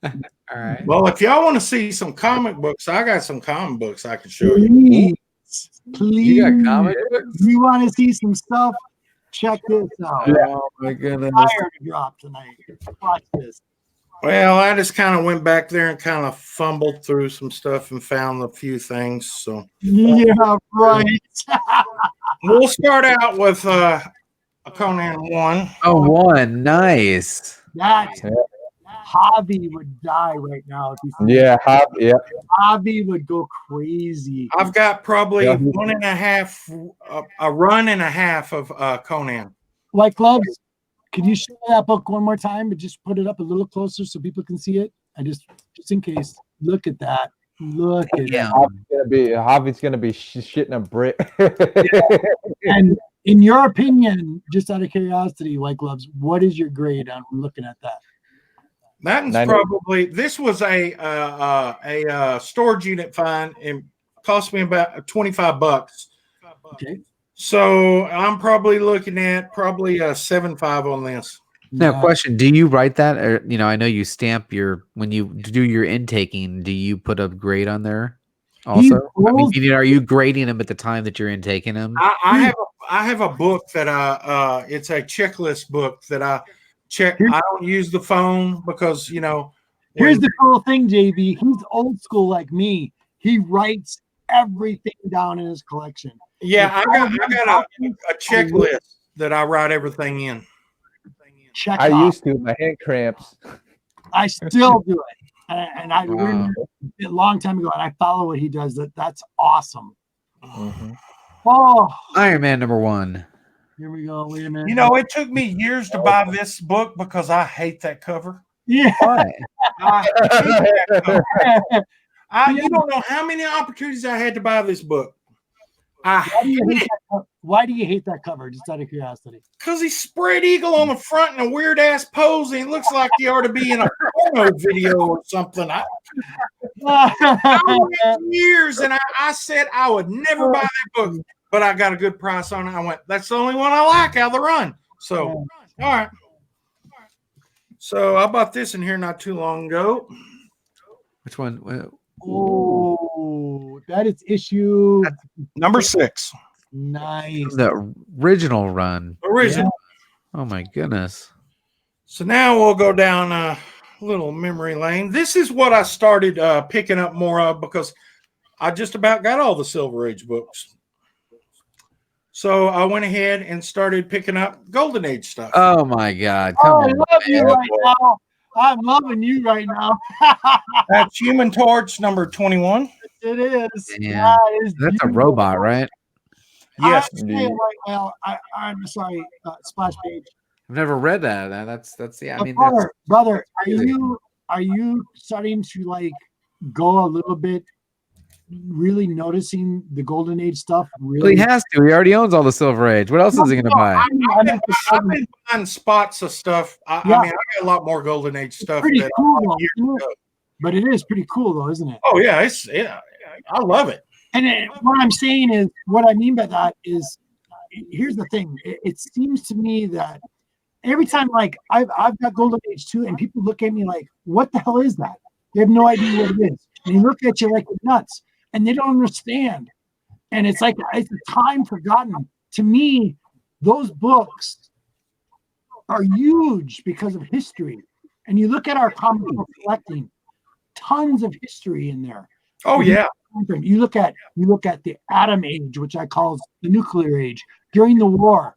All right. well, if y'all want to see some comic books, I got some comic books I can show you. Please. You got comic books? You want to see some stuff? Check this out. Oh my goodness. Fire to drop tonight. Watch this. Well, I just kind of went back there and kind of fumbled through some stuff and found a few things. So Yeah, right. we'll start out with a Conan 1. Oh, one. Nice. That Javi would die right now if he Javi would go crazy. I've got probably a run and a half of Conan. White Gloves, could you show that book one more time, but just put it up a little closer so people can see it? I just in case. Look at that. Look at that. Javi's gonna be shitting a brick. And in your opinion, just out of curiosity, White Gloves, what is your grade on looking at that? That's probably, this was a storage unit find and cost me about $25. Okay. So I'm probably looking at a 7.5 on this. Now, question: do you write that, or I know you stamp when you do your intaking? Do you put a grade on there? Also, are you grading them at the time that you're intaking them? I have a book that it's a checklist book that I check. I don't use the phone because Here's the cool thing, JB. He's old school like me. He writes everything down in his collection. Yeah, I got a checklist that I write everything in. Check I used to. My hand cramps. I still do it, and I learned a long time ago, and I follow what he does. That's awesome. Mm-hmm. Oh, Iron Man #1. Here we go. Wait a minute. It took me years to buy this book because I hate that cover. Yeah. I hate that cover. You don't know how many opportunities I had to buy this book. Why do you hate that cover? Just out of curiosity. Because he's spread eagle on the front in a weird ass pose, and he looks like he ought to be in a porno video or something. I went years, and I said I would never buy that book, but I got a good price on it. I went, that's the only one I like out of the run. So, all right. So I bought this in here not too long ago. Which one? Oh, that is issue number 6. Nice. The original run. Original. Yeah. Oh my goodness. So now we'll go down a little memory lane. This is what I started picking up more of because I just about got all the Silver Age books. So I went ahead and started picking up Golden Age stuff. Oh my God. Come on, I love you right now. I'm loving you right now. That's Human Torch number 21. It is. Yeah. That's a robot, right? Yes. I'm sorry, Splash Page. I've never read that. That's yeah. I mean, brother, are you starting to go a little bit? Really noticing the Golden Age stuff? Really, well, he has to. He already owns all the Silver Age. What else is he going to buy? I've been buying spots of stuff. I mean, I got a lot more Golden Age stuff. Pretty cool, but it is pretty cool, though, isn't it? Oh yeah, I love it. And what I'm saying is, what I mean by that is, here's the thing. It seems to me that every time, I've got Golden Age 2, and people look at me like, "What the hell is that?" They have no idea what it is, and they look at you like you're nuts. And they don't understand. And it's like, it's a time forgotten. To me, those books are huge because of history. And you look at our comic book collecting, tons of history in there. Oh, yeah. You look at the Atom Age, which I call the Nuclear Age, during the war.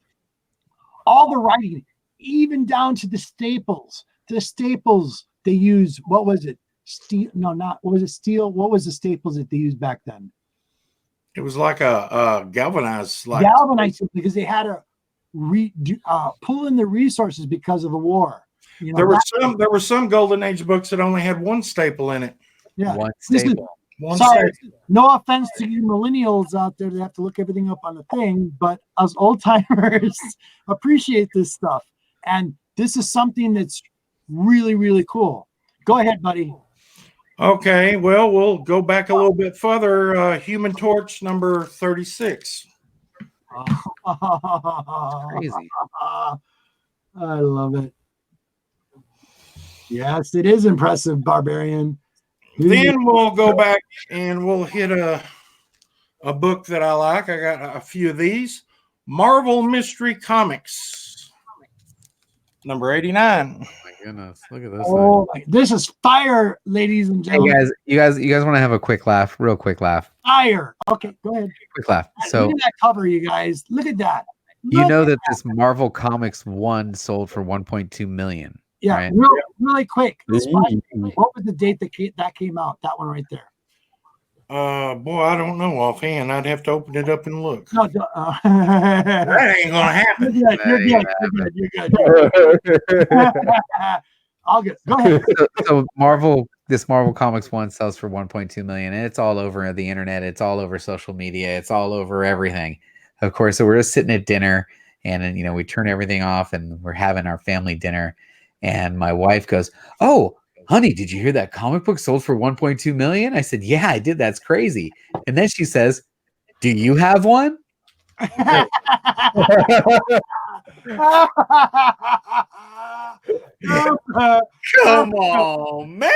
All the writing, even down to the staples. The staples they use, what was it? Steel? No, not what was it? Steel? What was the staples that they used back then? It was like a galvanized, like Galvanized, because they had to pull in the resources because of the war. You know, there were some Golden Age books that only had one staple in it. Yeah. One This is- staple. One Sorry, staple. no offense to you millennials out there that have to look everything up on the thing, but us old timers appreciate this stuff. And this is something that's really, really cool. Go ahead, buddy. Okay, well, we'll go back a little bit further. Human Torch number 36. Crazy. I love it. Yes, it is impressive, Barbarian. Then we'll go back and we'll hit a book that I like. I got a few of these. Marvel Mystery Comics, number 89. Oh my goodness. Look at this Oh, this is fire, ladies and thing. gentlemen. Hey guys, you guys want to have a quick laugh, real quick laugh. Fire. Okay, go ahead. Quick laugh. So Look at that cover, you guys. Look at that. you Look know at that this Marvel Comics 1 sold for 1.2 million. Yeah, right? really quick. What was the date that came out? That one right there. Boy, I don't know offhand. I'd have to open it up and look. No, That ain't gonna happen. You're good. You're good. I'll get. Go ahead. So this Marvel Comics 1 sells for 1.2 million, and it's all over the internet. It's all over social media. It's all over everything. Of course, so we're just sitting at dinner, and then, we turn everything off, and we're having our family dinner. And my wife goes, "Oh, honey, did you hear that comic book sold for 1.2 million?" I said, "Yeah, I did. That's crazy." And then she says, "Do you have one?" Come on, man.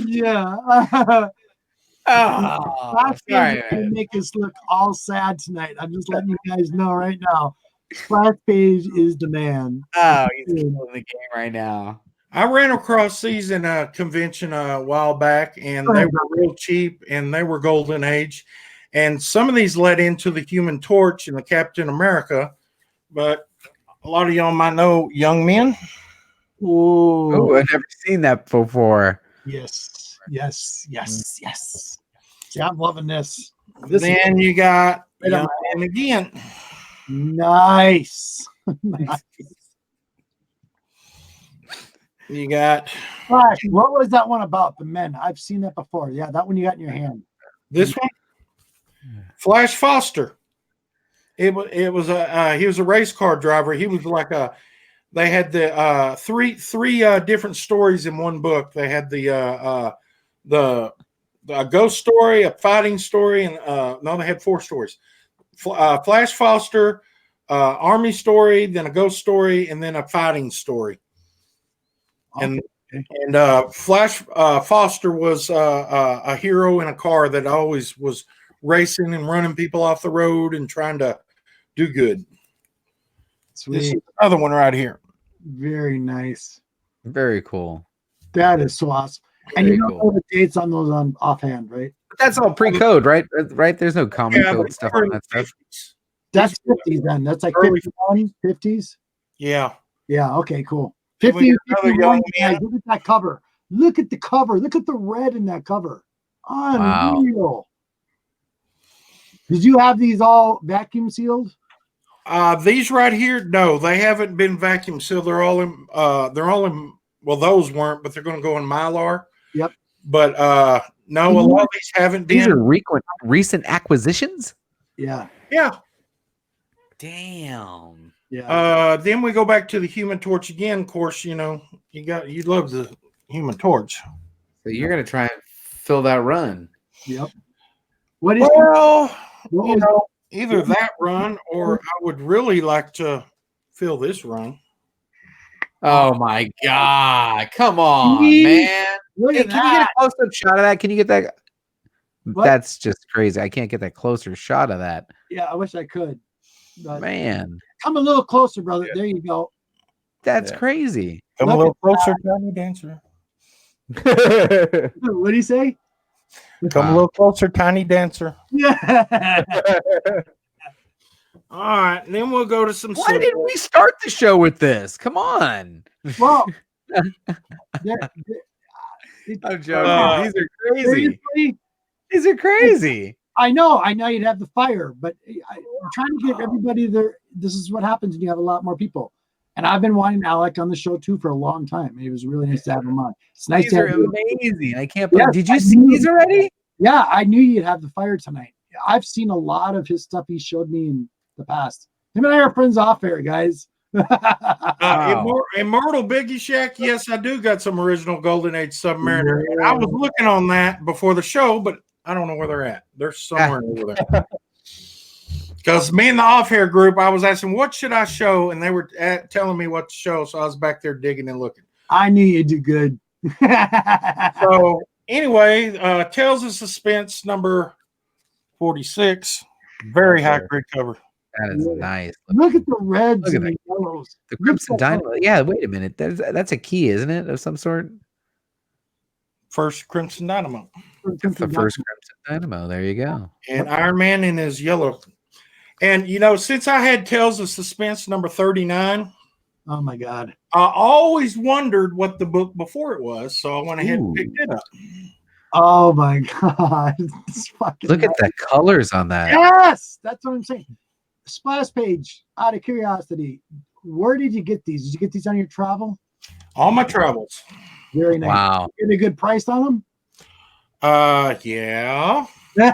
Yeah. Oh, Last sorry, page man. can make us look all sad tonight. I'm just letting you guys know right now. Splash page is the man. Oh, he's killing the game right now. I ran across these in a convention a while back, and they were real cheap, and they were Golden Age. And some of these led into the Human Torch and the Captain America, but a lot of y'all might know Young Men. Oh, I've never seen that before. Yes. See, I'm loving this. Then you got Young Men again. Nice. Nice. You got Flash, what was that one about? The men. I've seen that before. Yeah, that one you got in your hand. this one, Flash Foster. He was a race car driver. He was like they had the three different stories in one book. They had the ghost story, a fighting story, and no, they had 4 stories. Flash Foster, army story, then a ghost story, and then a fighting story. And Flash Foster was a hero in a car that always was racing and running people off the road and trying to do good. Sweet. This is another one right here. Very nice. Very cool. That is so awesome. And Very you don't cool. know the dates on those on offhand, right? But that's all pre-code, right? Right? There's no comic Yeah, code but stuff we're on in that the stuff. 50s. That's 50s then. That's like Early 51, 50s. Yeah. Yeah, okay, cool. Then we 50, got another 51, young guys, man. look at that cover. Look at the cover. Look at the red in that cover. Unreal. Did you have these all vacuum sealed? These right here, no, they haven't been vacuum sealed. They're all in. Well, those weren't, but they're going to go in Mylar. Yep. But no, a lot of these haven't These been. are recent acquisitions? Yeah. Yeah. Damn. Yeah. Then we go back to the Human Torch again. Of course, you love the Human Torch. So you're gonna try and fill that run. Yep. What is Well, what was- either that run or I would really like to fill this run. Oh my god. Come on, Jeez. man. look Hey, at can you get that. a close-up shot of that? Can you get that? What? That's just crazy. I can't get that closer shot of that. Yeah, I wish I could. But Man, come a little closer, brother. There you go. that's Yeah. crazy. Come Look a little closer, Tiny Dancer. What do you say? Come a little closer, Tiny Dancer. Yeah. All right, and then we'll go to some. Why didn't we start the show with this? Come on. Well, I'm joking. These are crazy. seriously, These are crazy. I know you'd have the fire, but I'm trying to get everybody there. This is what happens when you have a lot more people. And I've been wanting Alec on the show too for a long time. It was really nice to have him on. It's nice These to are have you. amazing. I can't believe. Yes, Did you I see knew- these already? Yeah, I knew you'd have the fire tonight. I've seen a lot of his stuff he showed me in the past. Him and I are friends off air, guys. Wow. Immortal Biggie Shack. Yes, I do got some original Golden Age Submariner. And I was looking on that before the show, but I don't know where they're at. They're somewhere over there. Because me and the off-air group, I was asking, what should I show? And they were telling me what to show. So I was back there digging and looking. I knew you'd do good. So anyway, Tales of Suspense number 46. Very high grade cover. That is nice. Look at the reds Look at and the that. yellows. The Crimson Dynamo. Yeah, wait a minute. That's a key, isn't it, of some sort? First Crimson Dynamo. That's the first Crimson Dynamo. There you go. And Iron Man in his yellow. And, you know, since I had Tales of Suspense number 39, Oh my God. I always wondered what the book before it was. So I went ahead and picked it up. Oh my God. It's fucking Look at the colors on that. Yes, that's what I'm saying. Splash page, out of curiosity, where did you get these? Did you get these on your travel? All my travels. Very nice. Wow. Get a good price on them? Yeah. I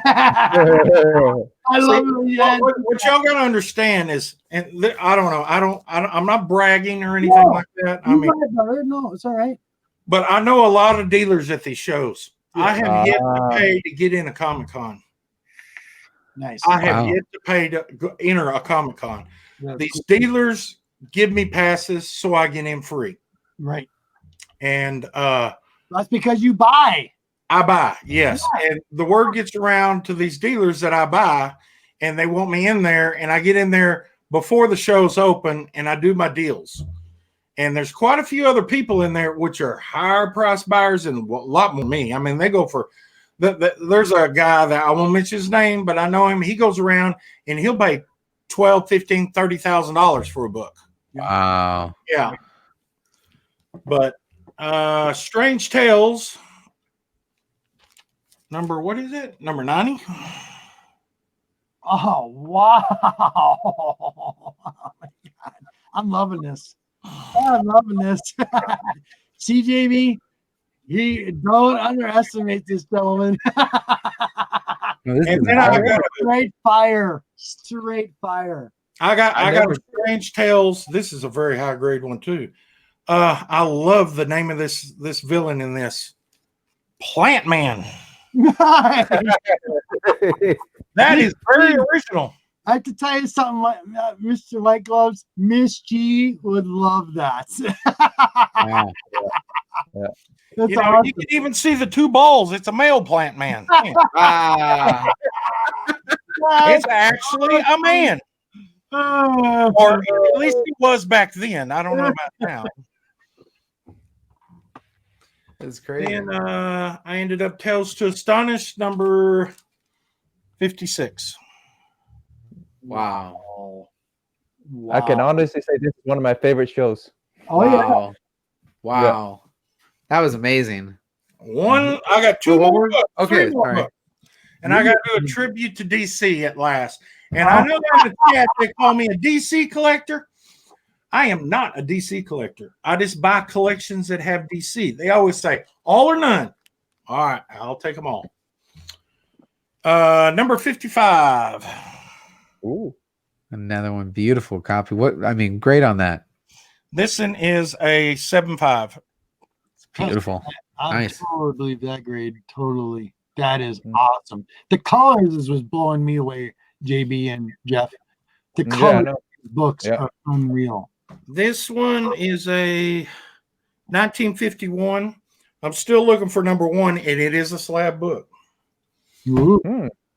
love it. Yeah. What y'all gotta understand is, and I don't know, I'm not bragging or anything like that. I mean, No, it's all right. but I know a lot of dealers at these shows. I have yet to pay to get in a Comic-Con. Nice. I have yet to pay to enter a Comic-Con. These dealers give me passes so I get in free. Right. And that's because you buy. I buy, yes. Yeah. And the word gets around to these dealers that I buy, and they want me in there, and I get in there before the show's open, and I do my deals. And there's quite a few other people in there which are higher price buyers and a lot more than me. I mean, they go for there's a guy that I won't mention his name, but I know him. He goes around and he'll pay $12,000, $15,000, $30,000 for a book. Wow. Yeah. But Strange Tales. What is it? Number 90? Oh, wow. Oh, my God. I'm loving this. I'm loving this. CJB, you don't underestimate this gentleman. And then I got straight fire. Straight fire. I got a Strange Tales. This is a very high grade one too. I love the name of this villain in this. Plant Man. That is very original. I have to tell you something, Mr. White Gloves. Miss G would love that. Yeah. You know, you can even see the two balls. It's a male Plant Man. It's actually a man. Or at least he was back then. I don't know about now. That's crazy. And I ended up Tales to Astonish number 56. Wow. I can honestly say this is one of my favorite shows. Oh, yeah. Wow. That was amazing. I got two more books. Okay, more books. And I got to do a tribute to DC at last. And I know in the chat they call me a DC collector. I am not a DC collector. I just buy collections that have DC. They always say all or none. All right, I'll take them all. Number 55. Ooh. Another one. Beautiful copy. Great on that. This one is a 7.5. Beautiful. I Nice. totally believe that grade. Totally. That is awesome. The colors was blowing me away, JB and Jeff. The colors of the books are unreal. This one is a 1951. I'm still looking for number 1, and it is a slab book.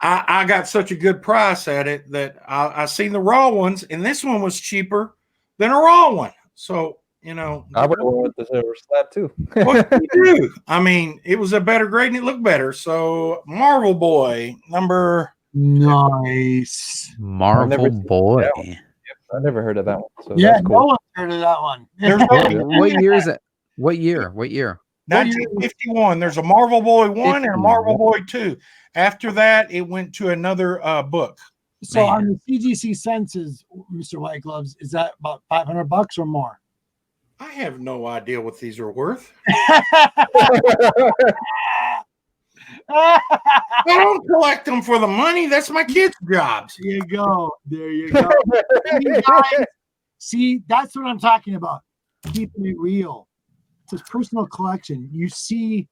I got such a good price at it that I seen the raw ones, and this one was cheaper than a raw one. So, you know, I would have went with the silver slab too. What do you do? I mean, it was a better grade and it looked better. So, Marvel Boy number Nice. Marvel seen Boy. that one. I never heard of that one. So Yeah, that's no cool. one heard of that one. There's What year is it? What year? 1951. There's a Marvel Boy 1 and a Marvel Boy 2. After that, it went to another book. So Man. on the CGC census, Mr. White Gloves, is that about $500 or more? I have no idea what these are worth. I don't collect them for the money. That's my kids' jobs. There you go. There you go. You guys, see, that's what I'm talking about. Keeping it real. It's his personal collection. You see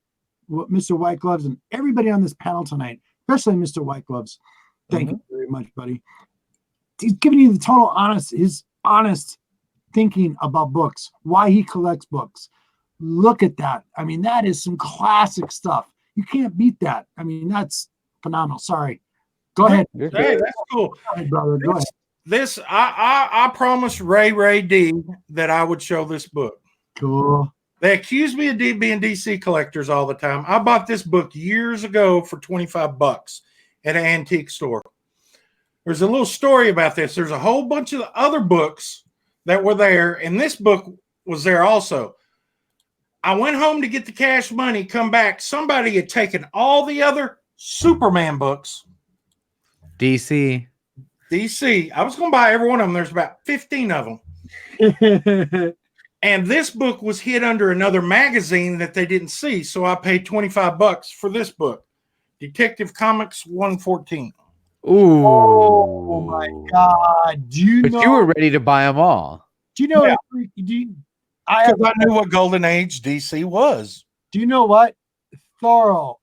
what Mr. White Gloves and everybody on this panel tonight, especially Mr. White Gloves. Thank you very much, buddy. He's giving you the total his honest thinking about books, why he collects books. Look at that. I mean, that is some classic stuff. You can't beat that. I mean, that's phenomenal. Sorry. Go ahead. Hey, that's cool. Go ahead, brother. Go ahead. This I promised Ray D that I would show this book. Cool. They accuse me of being DC collectors all the time. I bought this book years ago for $25 at an antique store. There's a little story about this. There's a whole bunch of other books that were there, and this book was there also. I went home to get the cash money, come back. Somebody had taken all the other Superman books. DC. I was going to buy every one of them. There's about 15 of them. And this book was hid under another magazine that they didn't see. So I paid $25 for this book. Detective Comics 114. Ooh. Oh my God. But you were ready to buy them all. Do you know? Yeah. I knew what Golden Age DC was. Do you know what? Thorough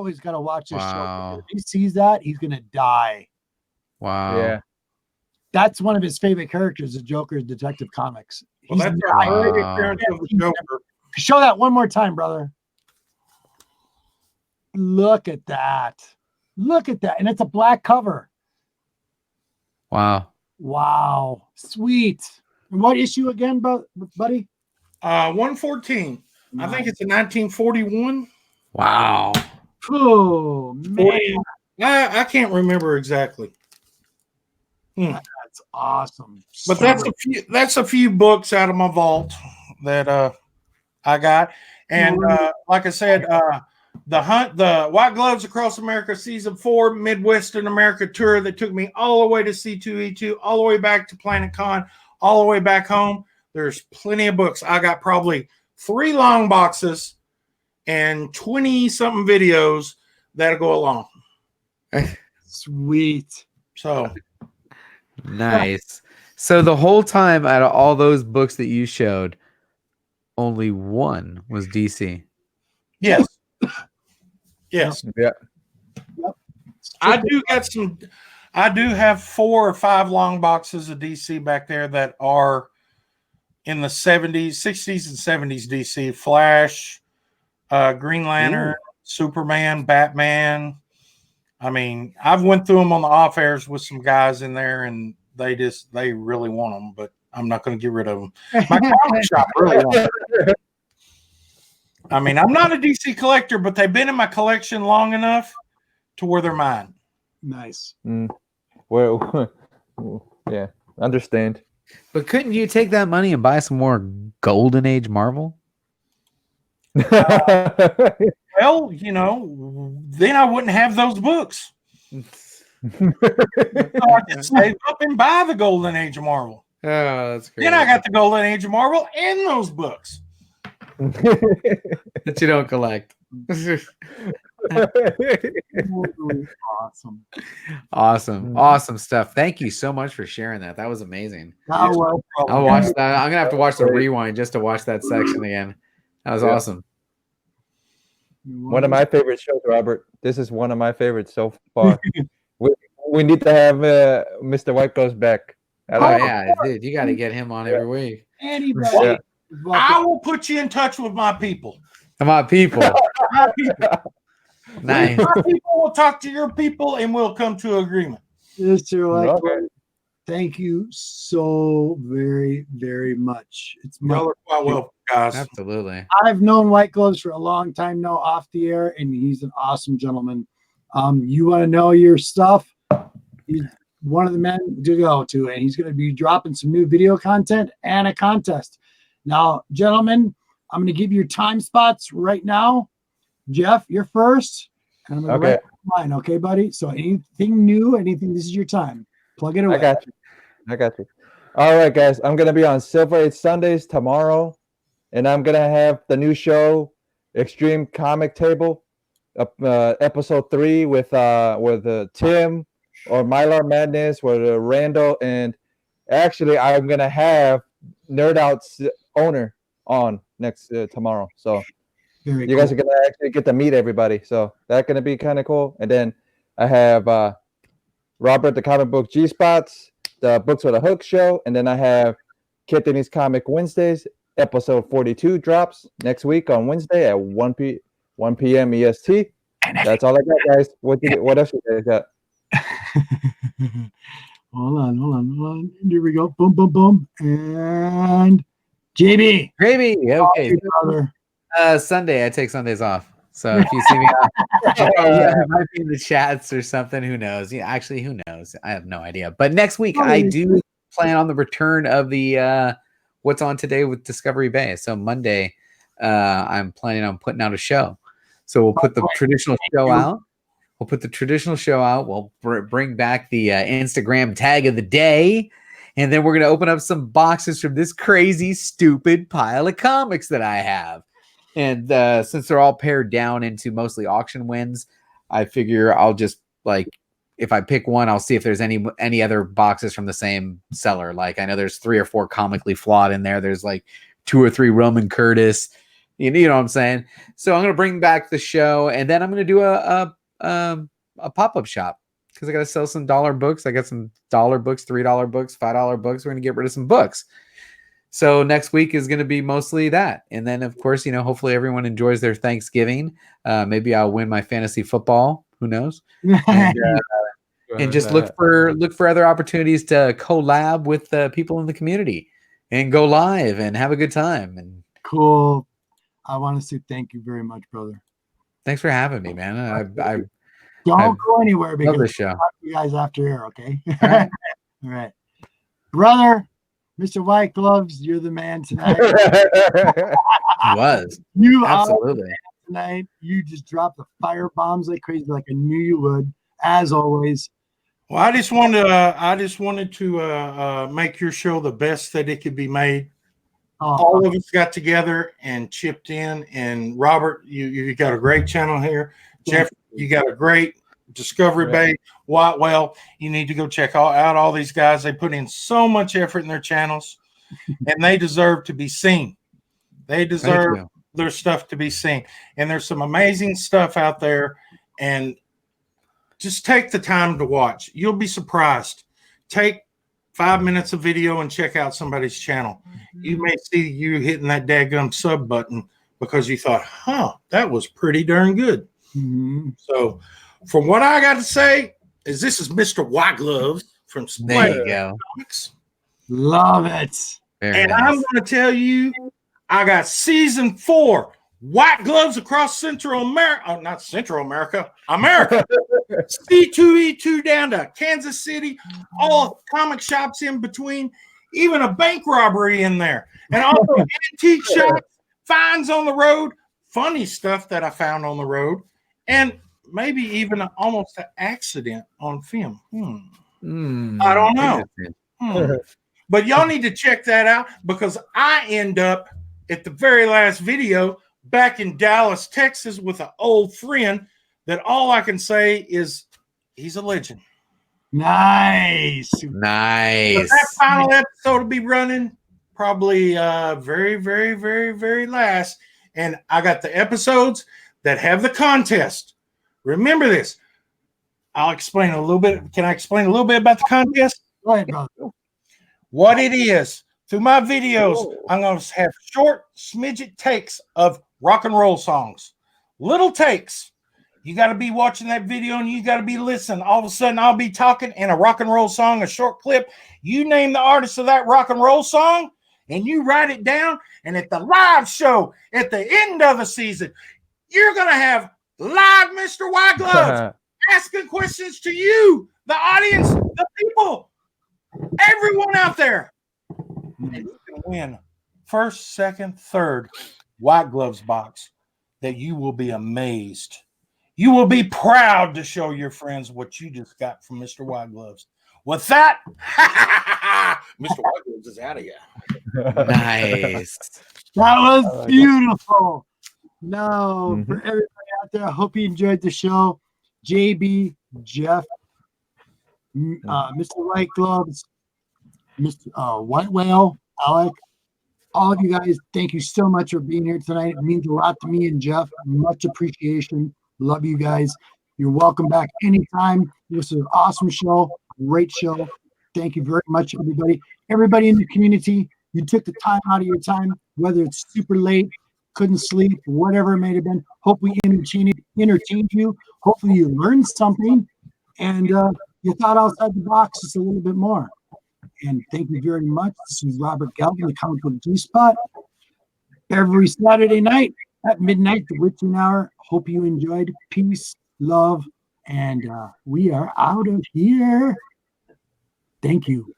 is going to watch this Wow. show. If he sees that, he's going to die. Wow. Yeah. That's one of his favorite characters, the Joker's Detective Comics. Well, that's He's a dying. great appearance of the Joker. Show that one more time, brother. Look at that. Look at that. And it's a black cover. Wow. Wow. Sweet. And what issue again, buddy? 114. I think it's a 1941. Wow. Oh, man. I can't remember exactly. That's awesome. But that's a few books out of my vault that I got. And like I said, the White Gloves Across America Season 4 Midwestern America tour that took me all the way to C2E2, all the way back to Planet Con, all the way back home. There's plenty of books. I got probably 3 long boxes and 20-something videos that'll go along. Sweet. So nice. So the whole time out of all those books that you showed, only one was DC. yes. Yes. Yeah. Yep. I do have 4 or 5 long boxes of DC back there that are in the 70s, 60s, and 70s DC. Flash, Green Lantern, Superman, Batman. I mean, I've went through them on the off airs with some guys in there, and they really want them, but I'm not going to get rid of them. My comic shop really wants them. I mean, I'm not a DC collector, but they've been in my collection long enough to where they're mine. Nice. Well, yeah, understand. But couldn't you take that money and buy some more Golden Age Marvel? Well, then I wouldn't have those books. So I just save up and buy the Golden Age of Marvel. Oh, that's great. Then I got the Golden Age of Marvel and those books. That you don't collect. Awesome stuff. Thank you so much for sharing that. That was amazing. Now, I'll watch that. I'm gonna have to watch the rewind just to watch that section again. That was awesome. One of my favorite shows, Robert. This is one of my favorites so far. we need to have Mr. White Gloves back. Yeah, dude, you got to get him on every week. Anybody. Yeah. I will put you in touch with my people. Come on, people. My people. Nice. My people will talk to your people, and we'll come to agreement. Mr. White Okay. Gloves, thank you so very, very much. It's my Y'all are quite welcome, guys. Absolutely. I've known White Gloves for a long time now off the air, and he's an awesome gentleman. You want to know your stuff? He's one of the men to go to, and he's going to be dropping some new video content and a contest. Now, gentlemen, I'm going to give you your time spots right now. Jeff, you're first. And I'm going to write mine, okay, buddy? So anything new, anything, this is your time. Plug it away. I got you. All right, guys. I'm going to be on Silver Age Sundays tomorrow, and I'm going to have the new show, Extreme Comic Table, episode 3 with Tim or Mylar Madness, with Randall, and actually I'm going to have Nerd Out's owner on next tomorrow. So you guys are going to actually get to meet everybody. So that's going to be kind of cool. And then I have Robert the Comic Book G-Spots, the Books with a Hook show. And then I have Kid Denny's Comic Wednesdays. Episode 42 drops next week on Wednesday at 1 p.m. EST. That's all I got, guys. What else you guys got? Hold on. Here we go. Boom, boom, boom. And JB. Okay. Sunday, I take Sundays off. So if you see me, it might be in the chats or something. Who knows? Yeah, actually, who knows? I have no idea. But next week, I do plan on the return of the What's On Today with Discovery Bay. So Monday, I'm planning on putting out a show. So we'll put the traditional show out. We'll bring back the Instagram tag of the day. And then we're going to open up some boxes from this crazy, stupid pile of comics that I have. And since they're all pared down into mostly auction wins, I figure I'll just, like, if I pick one, I'll see if there's any other boxes from the same seller. Like, I know there's 3 or 4 comically flawed in there. There's like 2 or 3 Roman Curtis. You know what I'm saying? So I'm going to bring back the show, and then I'm going to do a pop-up shop because I got to sell some dollar books. I got some dollar books, $3 books, $5 books. We're going to get rid of some books. So next week is going to be mostly that. And then, of course, hopefully everyone enjoys their Thanksgiving. Maybe I'll win my fantasy football. Who knows? And just look for other opportunities to collab with people in the community and go live and have a good time. And cool. I want to say thank you very much, brother. Thanks for having me, man. Don't go anywhere because the show. I'll talk to you guys after here, okay? All right. Brother, Mr. White Gloves, you're the man tonight. You absolutely are the man tonight. You just dropped the fire bombs like crazy, like I knew you would, as always. Well, I just wanted to make your show the best that it could be made. All of us got together and chipped in. And Robert, you got a great channel here. Jeff, you got a great Discovery Bay. Whitewell, you need to go check out all these guys. They put in so much effort in their channels, and they deserve to be seen. They deserve their stuff to be seen. And there's some amazing stuff out there. And just take the time to watch. You'll be surprised. Take 5 minutes of video and check out somebody's channel. You may see you hitting that daggum sub button because you thought, that was pretty darn good. Mm-hmm. So from what I got to say is this is Mr. White Gloves from There you go. Comics. Love it. And I'm going to tell you, I got season 4 White Gloves across Central America. Oh, not Central America. C2E2 down to Kansas City. All comic shops in between. Even a bank robbery in there. And also antique shops, finds on the road, funny stuff that I found on the road, and maybe even almost an accident on film. I don't know. But y'all need to check that out because I end up at the very last video back in Dallas, Texas with an old friend that all I can say is he's a legend. Nice. So that final episode will be running probably very, very, very, very last. And I got the episodes that have the contest. Remember this. I'll explain a little bit. Can I explain a little bit about the contest? Go ahead, brother. What it is. Through my videos, I'm going to have short smidget takes of rock and roll songs. Little takes. You got to be watching that video and you got to be listening. All of a sudden, I'll be talking in a rock and roll song, a short clip. You name the artist of that rock and roll song and you write it down. And at the live show, at the end of the season, you're going to have live Mr. White Gloves asking questions to you, the audience, the people, everyone out there. You can win first, second, third White Gloves box that you will be amazed. You will be proud to show your friends what you just got from Mr. White Gloves. With that, Mr. White Gloves is out of here. Nice. That was like beautiful. No, for Mhm. everybody out there, I hope you enjoyed the show. JB, Jeff, Mr. White Gloves, Mr. White Whale, Alec, all of you guys, thank you so much for being here tonight. It means a lot to me and Jeff. Much appreciation. Love you guys. You're welcome back anytime. This is an awesome show. Great show. Thank you very much, everybody. Everybody in the community, you took the time out of your time, whether it's super late, couldn't sleep, whatever it may have been. Hope we entertained you. Hopefully you learned something and you thought outside the box just a little bit more. And thank you very much. This is Robert Galvin, the Comic Book G-Spot. Every Saturday night at midnight, the witching hour. Hope you enjoyed. Peace, love, and we are out of here. Thank you.